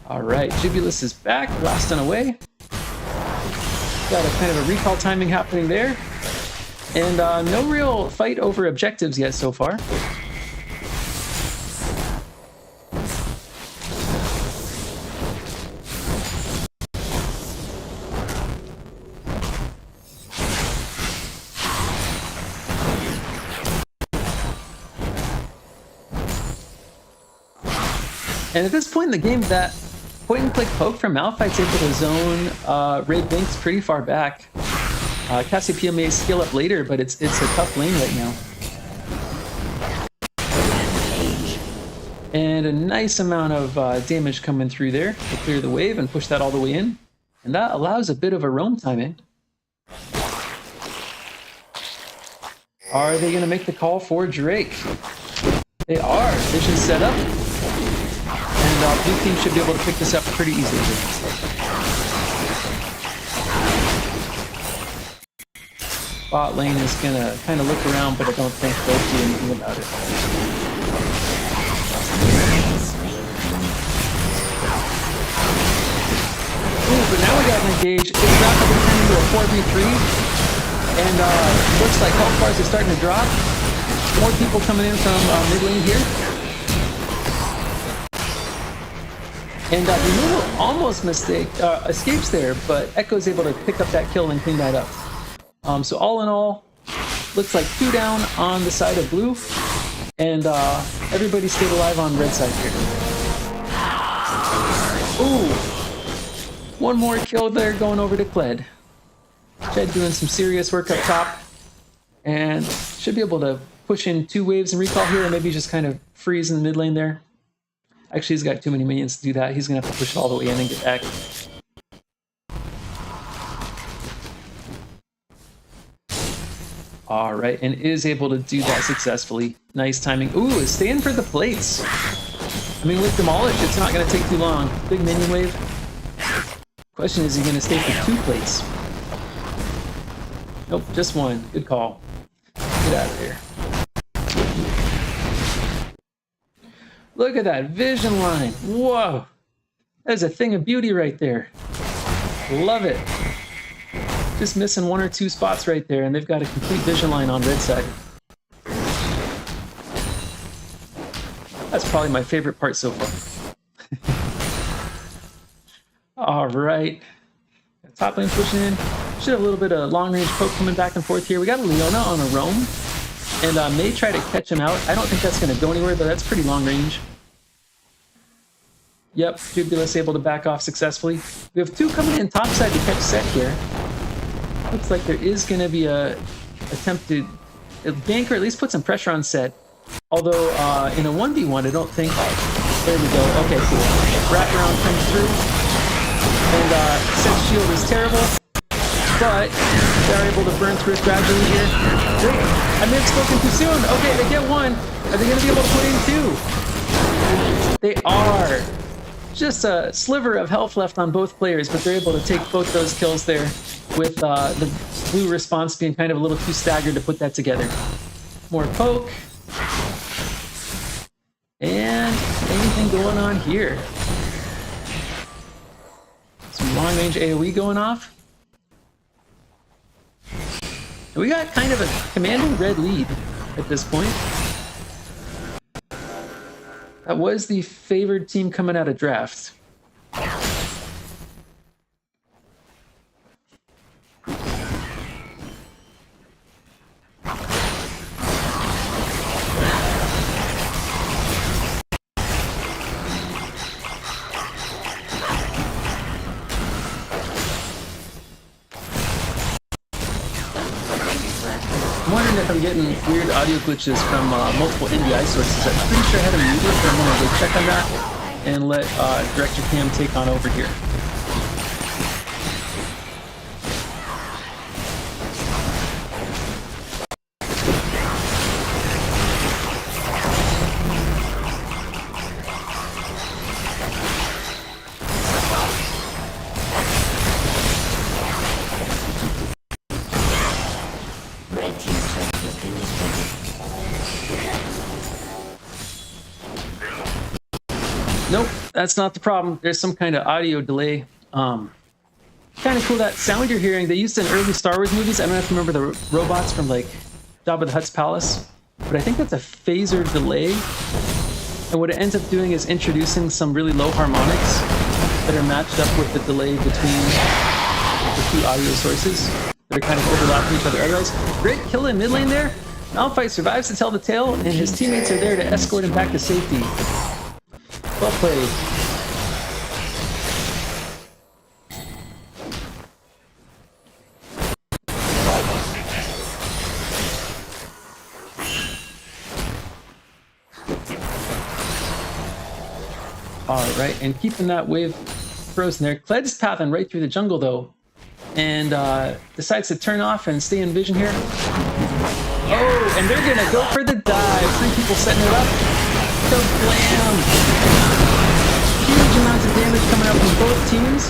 S2: All right, Jubulus is back, blasting away. Got a kind of a recall timing happening there. And no real fight over objectives yet so far. And at this point in the game, that point-and-click poke from Malphite's able to zone Red Binks pretty far back. Cassiopeia may scale up later, but it's a tough lane right now. And a nice amount of damage coming through there to clear the wave and push that all the way in. And that allows a bit of a roam timing. Are they going to make the call for Drake? They are. Vision set up. And blue team should be able to pick this up pretty easily. Bot lane is going to kind of look around, but I don't think they'll do anything about it. Ooh, but now we got an engage. It's rapidly turning into a 4v3. And looks like health bars are starting to drop. More people coming in from mid lane here. And the removal almost escapes there, but Echo's able to pick up that kill and clean that up. So all in all, looks like 2 down on the side of blue, and everybody stayed alive on red side here. Ooh! 1 more kill there going over to Kled. Jed doing some serious work up top, and should be able to push in 2 waves and recall here, and maybe just kind of freeze in the mid lane there. Actually, he's got too many minions to do that. He's going to have to push it all the way in and get back. All right, and is able to do that successfully. Nice timing. Ooh, is staying for the plates. I mean, with Demolish, it's not going to take too long. Big minion wave. Question is he going to stay for 2 plates? Nope, just 1. Good call. Get out of here. Look at that vision line. Whoa. That is a thing of beauty right there. Love it. Just missing 1 or 2 spots right there, and they've got a complete vision line on red side. That's probably my favorite part so far. All right. Top lane pushing in. Should have a little bit of long-range poke coming back and forth here. We got a Leona on a roam, and may try to catch him out. I don't think that's going to go anywhere, but that's pretty long range. Yep, Jubulus able to back off successfully. We have 2 coming in topside to catch Set here. Looks like there is going to be a attempt to gank or at least put some pressure on Set. Although in a 1v1, I don't think... There we go. Okay, cool. Wraparound comes through. And Set's shield is terrible. But they're able to burn through it gradually here. Wait, I may have spoken too soon. Okay, they get 1. Are they going to be able to put in 2? They are. Just a sliver of health left on both players, but they're able to take both those kills there with the blue response being kind of a little too staggered to put that together. More poke. And anything going on here? Some long-range AoE going off. And we got kind of a commanding red lead at this point. That was the favored team coming out of draft. I'm wondering if I'm getting weird audio glitches from multiple NDI sources. I'm pretty sure I had them muted, but I'm going to go check on that and let Director Cam take on over here. Nope, that's not the problem. There's some kind of audio delay. Kind of cool, that sound you're hearing. They used it in early Star Wars movies. I don't know if you remember the robots from like Jabba the Hutt's palace, but I think that's a phaser delay. And what it ends up doing is introducing some really low harmonics that are matched up with the delay between the 2 audio sources that are kind of overlapping each other. Otherwise, great kill in mid lane there. Malphite survives to tell the tale, and his teammates are there to escort him back to safety. Well played. Alright, and keeping that wave frozen there. Kled's pathing right through the jungle though, and decides to turn off and stay in vision here. Oh, and they're gonna go for the dive. 3 people setting it up. Kablam! Huge amounts of damage coming out from both teams,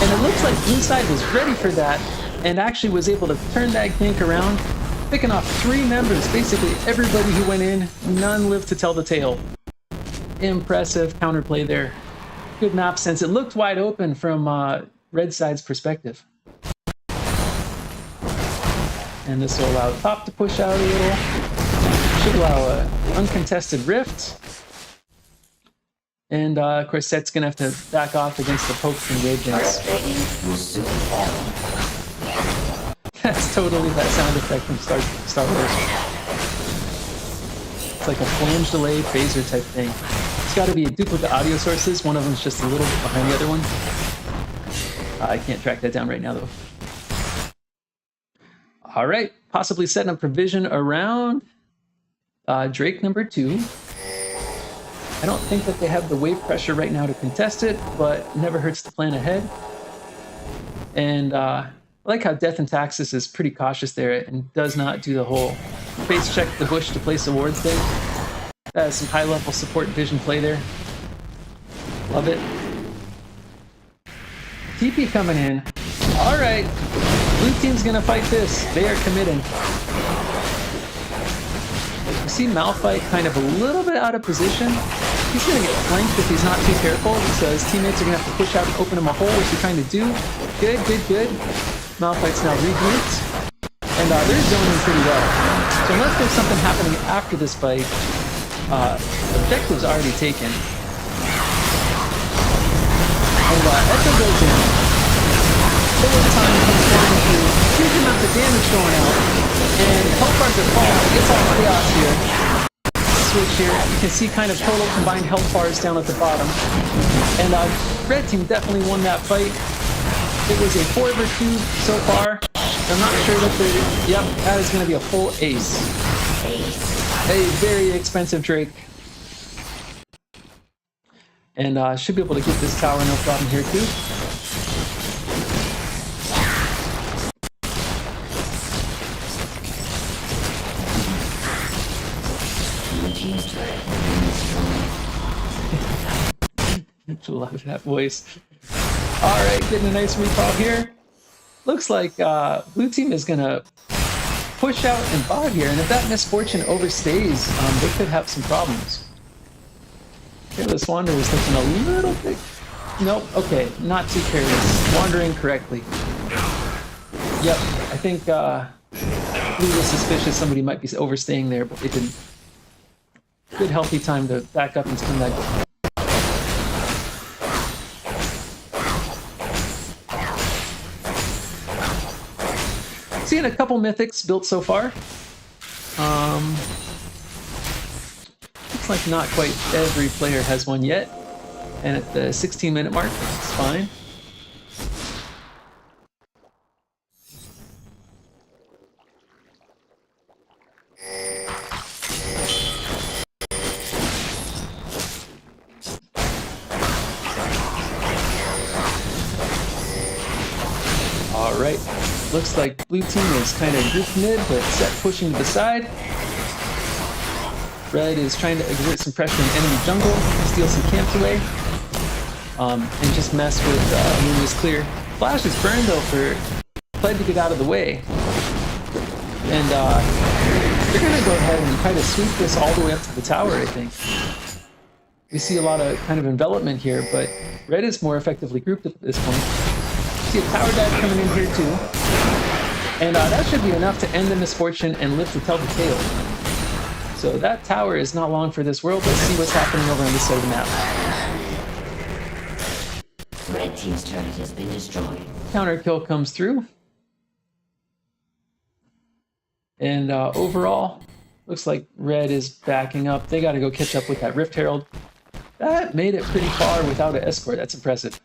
S2: and it looks like blue side was ready for that and actually was able to turn that gank around, picking off 3 members. Basically everybody who went in, none lived to tell the tale. Impressive counterplay there. Good map sense. It looked wide open from red side's perspective. And this will allow top to push out a little. Should allow an uncontested rift. And of course, Set's gonna have to back off against the poke from Wave Dance. That's totally that sound effect from Star Wars. It's like a flange delay phaser type thing. It's got to be a duplicate audio sources. One of them's just a little bit behind the other one. I can't track that down right now though. All right, possibly setting up provision around Drake number 2. I don't think that they have the wave pressure right now to contest it, but never hurts to plan ahead. And I like how Death and Taxis is pretty cautious there and does not do the whole face check the bush to place awards thing. That has some high level support vision play there. Love it. TP coming in. All right, blue team's gonna fight this. They are committing. You see Malphite kind of a little bit out of position. He's gonna get flanked if he's not too careful, so his teammates are gonna have to push out and open him a hole, which they're trying to do. Good, good, good. Malphite's now regrouped, and they're zoning pretty well. So unless there's something happening after this fight, objective's already taken. And Echo goes in. Forward time comes flying through. Huge amount of damage going out, and health bars are falling. It's all chaos here. Switch here. You can see kind of total combined health bars down at the bottom. And red team definitely won that fight. It was a 4-2 so far. I'm not sure that they're... Yep, that is going to be a full ace. A very expensive Drake. And should be able to get this tower no problem here too. Love that voice. All right, getting a nice recall here. Looks like blue team is gonna push out and bog here, and if that misfortune overstays, they could have some problems. Careless Wanderer's looking a little bit... Nope, okay, not too careless. Wandering correctly. Yep, I think blue was suspicious somebody might be overstaying there, but they didn't. Good healthy time to back up and spin that. Seeing a couple mythics built so far. Looks like not quite every player has one yet. And at the 16-minute mark, it's fine. All right. Looks like blue team is kind of grouped mid, but Set pushing to the side. Red is trying to exert some pressure in enemy jungle, steal some camps away, and just mess with Luna's clear. Flash is burned though for Pled to get out of the way. And they're going to go ahead and try to sweep this all the way up to the tower, I think. We see a lot of kind of envelopment here, but Red is more effectively grouped at this point. See a tower dive coming in here too. And that should be enough to end the misfortune and live to tell the tale. So that tower is not long for this world. Let's see what's happening over on this side of the map.
S4: Red team's turret has been destroyed.
S2: Counter kill comes through. And overall, looks like Red is backing up. They got to go catch up with that Rift Herald. That made it pretty far without an escort. That's impressive.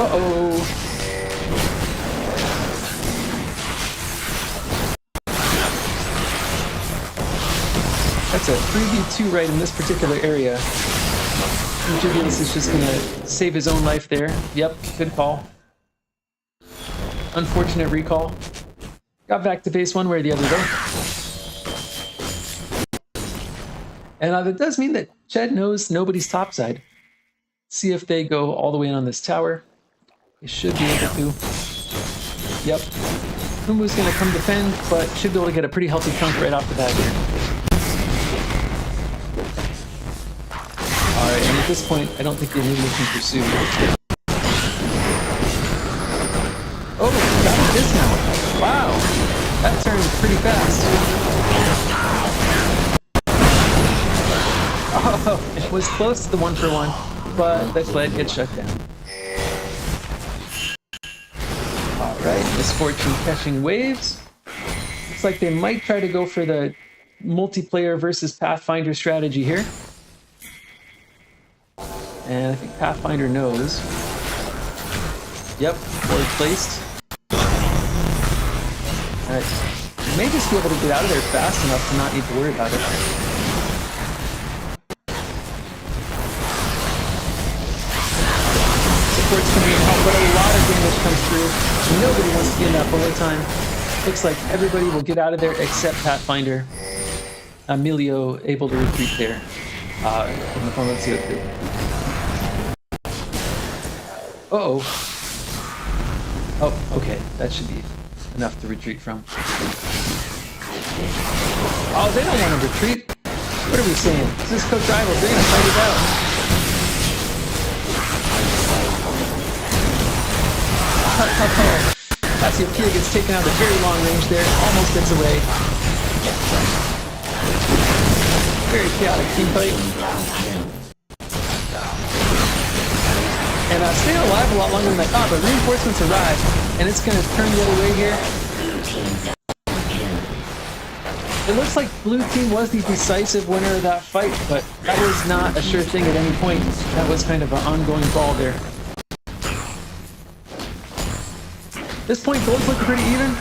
S2: Uh-oh. That's a 3v2 right in this particular area. Viktorious is just gonna save his own life there. Yep, good call. Unfortunate recall. Got back to base one way or the other though. And that does mean that Ched knows nobody's topside. See if they go all the way in on this tower. They should be able to. Yep. Humu's going to come defend, but should be able to get a pretty healthy chunk right off the bat here. Alright, and at this point, I don't think they really can pursue. dismount. Wow, that turned pretty fast. Oh, it was close to the 1-for-1, but the sled gets shut down. Alright, Misfortune catching waves. Looks like they might try to go for the multiplayer versus Pathfinder strategy here. And I think Pathfinder knows. Yep, board placed. Alright, you may just be able to get out of there fast enough to not need to worry about it. Support's coming in help, but a lot of damage comes through. Nobody wants to be in that bullet time. Looks like everybody will get out of there except Pathfinder. Emilio able to retreat there in the form of CO2. Uh-oh. Oh, okay. That should be enough to retreat from. Oh, they don't want to retreat. What are we saying? This is Coach Rivals. They're going to fight it out. Cassiopeia gets taken out at very long range there. Almost gets away. Very chaotic team fight. And staying alive a lot longer than I thought, but reinforcements arrive, and it's going to turn the other way here. It looks like blue team was the decisive winner of that fight, but that was not a sure thing at any point. That was kind of an ongoing ball there. This point, gold's looking pretty even.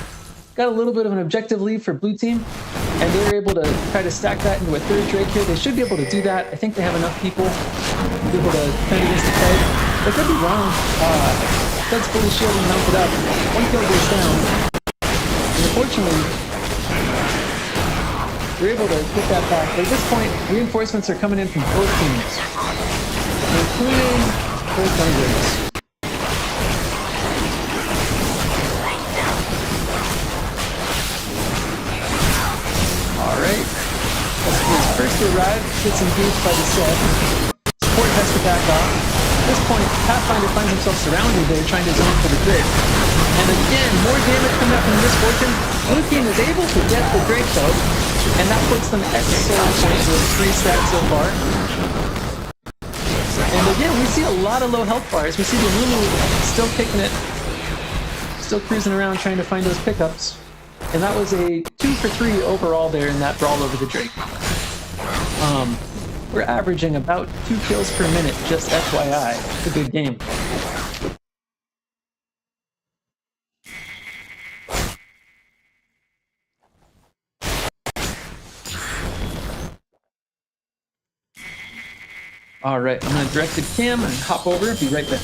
S2: Got a little bit of an objective lead for blue team, and they're able to try to stack that into a third Drake here. They should be able to do that. I think they have enough people to be able to defend against the fight. I could be wrong. That's fully shielded and mounted up. One kill goes down. And unfortunately, we're able to get that back. But at this point, reinforcements are coming in from both teams, including both languages. Alright. First to arrive, gets engaged by the set. Support has to back off. At this point, Pathfinder finds himself surrounded there, trying to zone for the Drake. And again, more damage coming up from Misfortune. Blue team is able to get the Drake though, and that puts them at soul points with 3 stacks so far. And again, we see a lot of low health bars. We see the Lulu still kicking it, still cruising around trying to find those pickups. And that was a 2 for 3 overall there in that brawl over the Drake. We're averaging about 2 kills per minute, just FYI. It's a good game. Alright, I'm going to direct the cam and hop over. Be right back.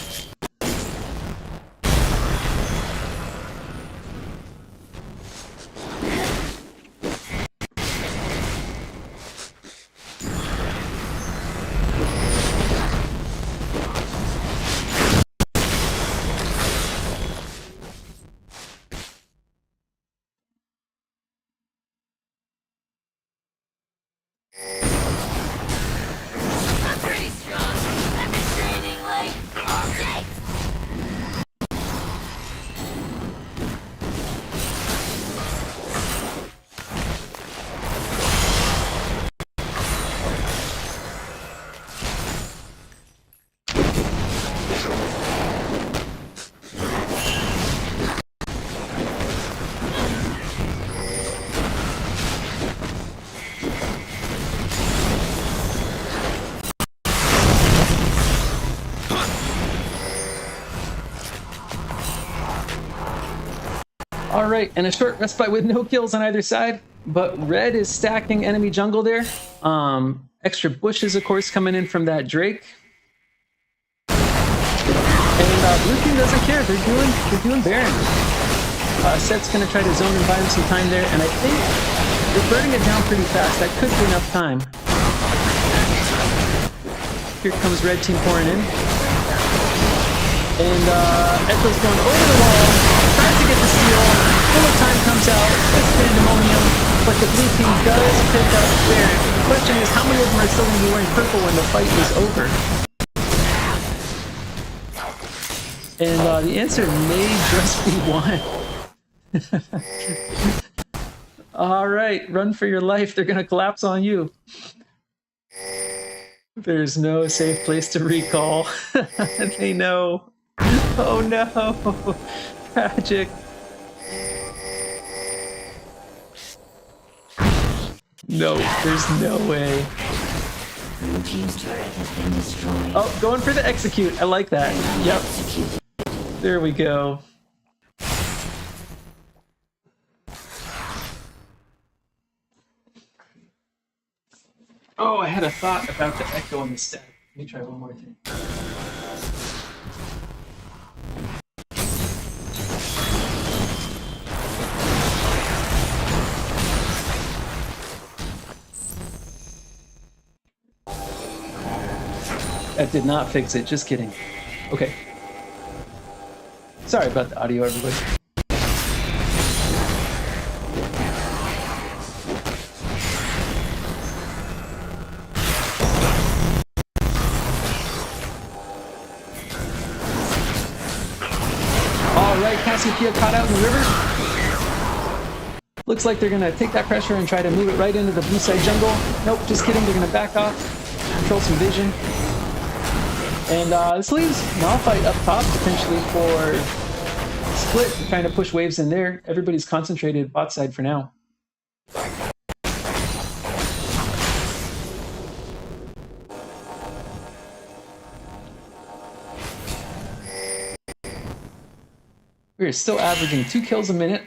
S2: Alright, and a short respite with no kills on either side, but red is stacking enemy jungle there. Extra bushes, of course, coming in from that Drake. And blue team doesn't care, they're doing Baron. Set's gonna try to zone and buy him some time there, and I think they're burning it down pretty fast. That could be enough time. Here comes red team pouring in. And Echo's going over the wall, tries to get the steal. Bullet time comes out, gets pandemonium, but the blue team does pick up Baron. The question is, how many of them are still going to be wearing purple when the fight is over? And the answer may just be one. All right, run for your life. They're going to collapse on you. There's no safe place to recall. They know. Oh no. Tragic. No, there's no way.
S4: Blue team's turret has been destroyed.
S2: Oh, going for the execute. I like that. Yep.
S4: Executed.
S2: There we go. Oh, I had a thought about the echo on the stack. Let me try one more thing. That did not fix it, just kidding. Okay. Sorry about the audio, everybody. All right, Cassiopeia caught out in the river. Looks like they're gonna take that pressure and try to move it right into the blue side jungle. Nope, just kidding, they're gonna back off, control some vision. And this leaves Malphite up top, potentially for split, trying to push waves in there. Everybody's concentrated bot side for now. We're still averaging 2 kills a minute.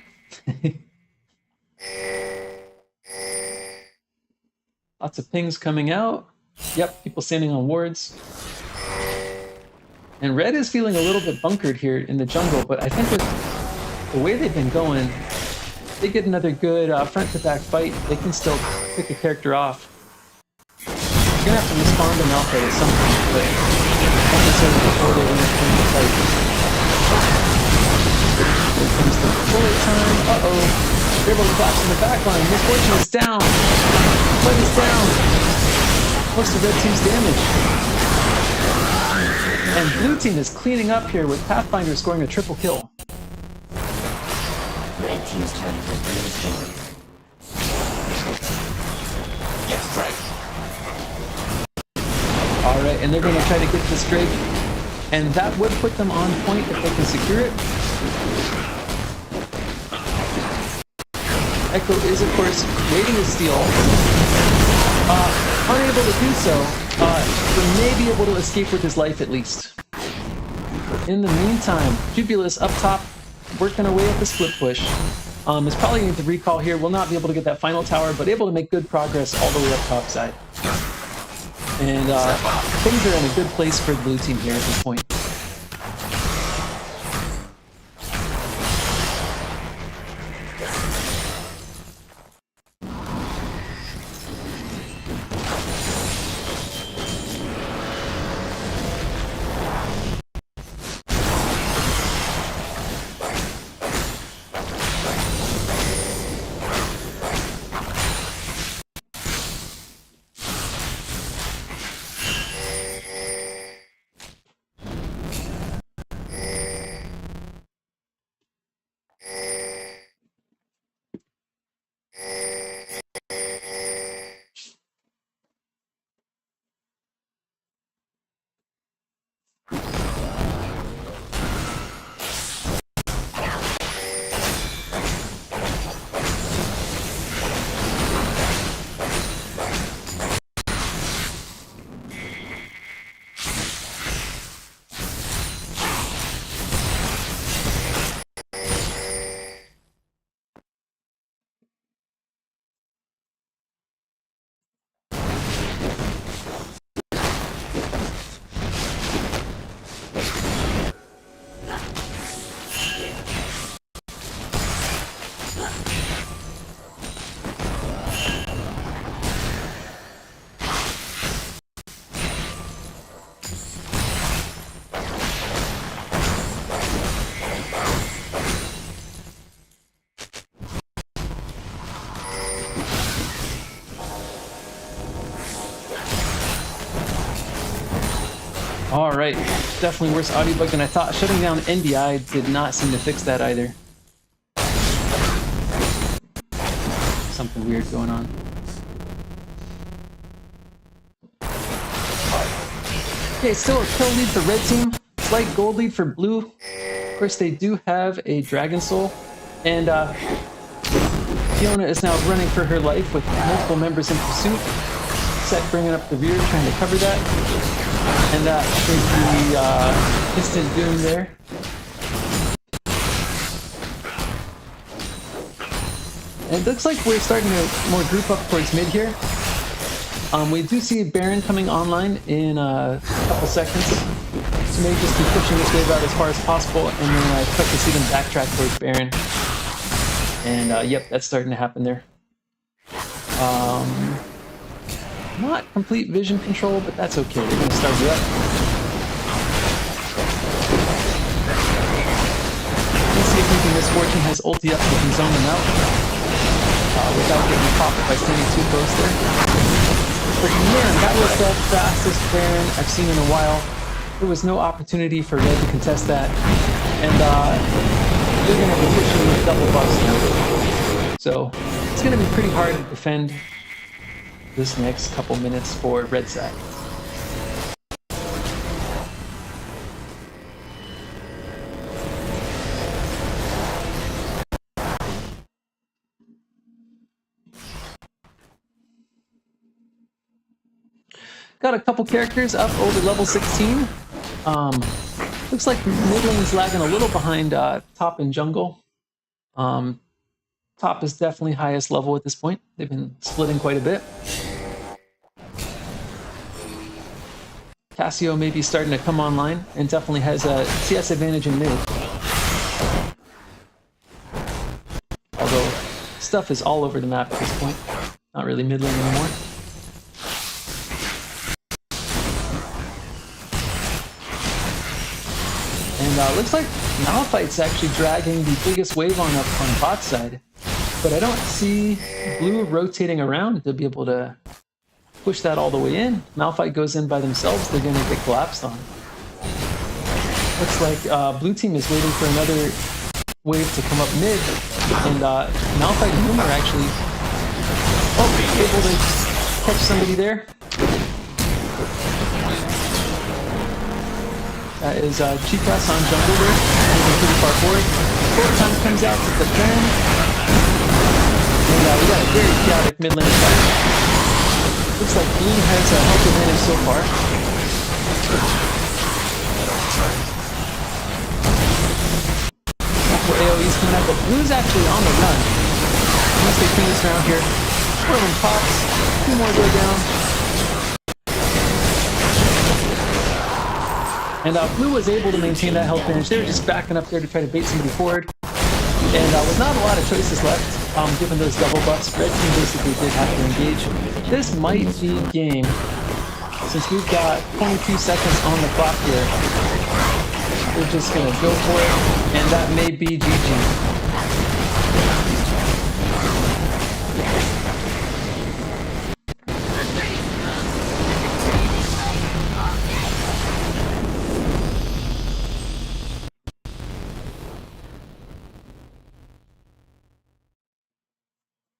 S2: Lots of pings coming out. Yep, people standing on wards. And red is feeling a little bit bunkered here in the jungle, but I think with the way they've been going, if they get another good front-to-back fight, they can still pick a character off. They're gonna have to respond to Malphite at some point, but not necessarily before they win the fight. Here comes the bullet time. Uh-oh. They're able to collapse in the back line. Misfortune is down. Blood is down. Most of red team's damage. And blue team is cleaning up here with Pathfinder scoring a triple kill.
S4: Red team's turret has been destroyed.
S3: Yes, right.
S2: All right, and they're going to try to get this Drake, and that would put them on point if they can secure it. Echo is, of course, waiting to steal. Unable to do so, but may be able to escape with his life at least. In the meantime, Tubulus up top, working our way up the split push. Is probably going to recall here. Will not be able to get that final tower, but able to make good progress all the way up top side. And things are in a good place for the blue team here at this point. All right, definitely worse audio bug than I thought. Shutting down NDI did not seem to fix that either. something weird going on. Okay, still a kill lead for red team. Slight gold lead for blue. Of course, they do have a Dragon Soul. And Fiona is now running for her life with multiple members in pursuit. Set bringing up the rear, trying to cover that. And that is the instant doom there. And it looks like we're starting to more group up towards mid here. We do see Baron coming online in a couple seconds. So maybe just be pushing this wave out as far as possible, and then I expect to see them backtrack towards Baron. And yep, that's starting to happen there. Not complete vision control, but that's okay. They're going to start you up. Let's see if Weeping Misfortune has ulti up and can zone them out without getting popped by standing too close there. But man, that was the fastest Baron I've seen in a while. There was no opportunity for Red to contest that. And they're going to be pushing with double buffs now. So it's going to be pretty hard to defend this next couple minutes for Red side. Got a couple characters up over level 16. Looks like mid lane's lagging a little behind top and jungle. Top is definitely highest level at this point. They've been splitting quite a bit. Cassio may be starting to come online and definitely has a CS advantage in mid. Although stuff is all over the map at this point. Not really mid lane anymore. And looks like Malphite's actually dragging the biggest wave on bot side. But I don't see blue rotating around to be able to push that all the way in. Malphite goes in by themselves, they're going to get collapsed on. Looks like blue team is waiting for another wave to come up mid. And Malphite and Moon are actually able to catch somebody there. That is Chicas on jungle there, moving pretty far forward. Time comes out to defend. And we got a very chaotic mid lane fight. Looks like blue has a health advantage so far. Multiple AoEs coming out, but blue's actually on the run. Once they clean this round here, one of them pops, two more go down. And blue was able to maintain that health advantage. They were just backing up there to try to bait somebody forward. And with not a lot of choices left, given those double buffs, red team basically did have to engage. This might be game, since we've got 22 seconds on the clock here. We're just going to go for it, and that may be GG.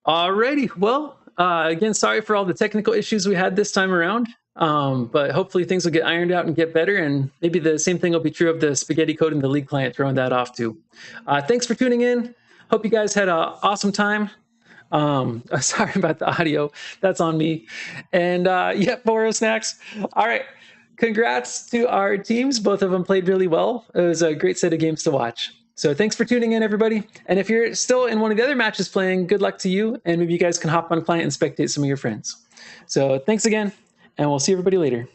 S2: Alrighty, well, again, sorry for all the technical issues we had this time around, but hopefully things will get ironed out and get better, and maybe the same thing will be true of the spaghetti code and the league client throwing that off too. Thanks for tuning in. Hope you guys had an awesome time. Sorry about the audio. That's on me. And yep, Boro Snacks. All right. Congrats to our teams. Both of them played really well. It was a great set of games to watch. So thanks for tuning in, everybody. And if you're still in one of the other matches playing, good luck to you. And maybe you guys can hop on client and spectate some of your friends. So thanks again, and we'll see everybody later.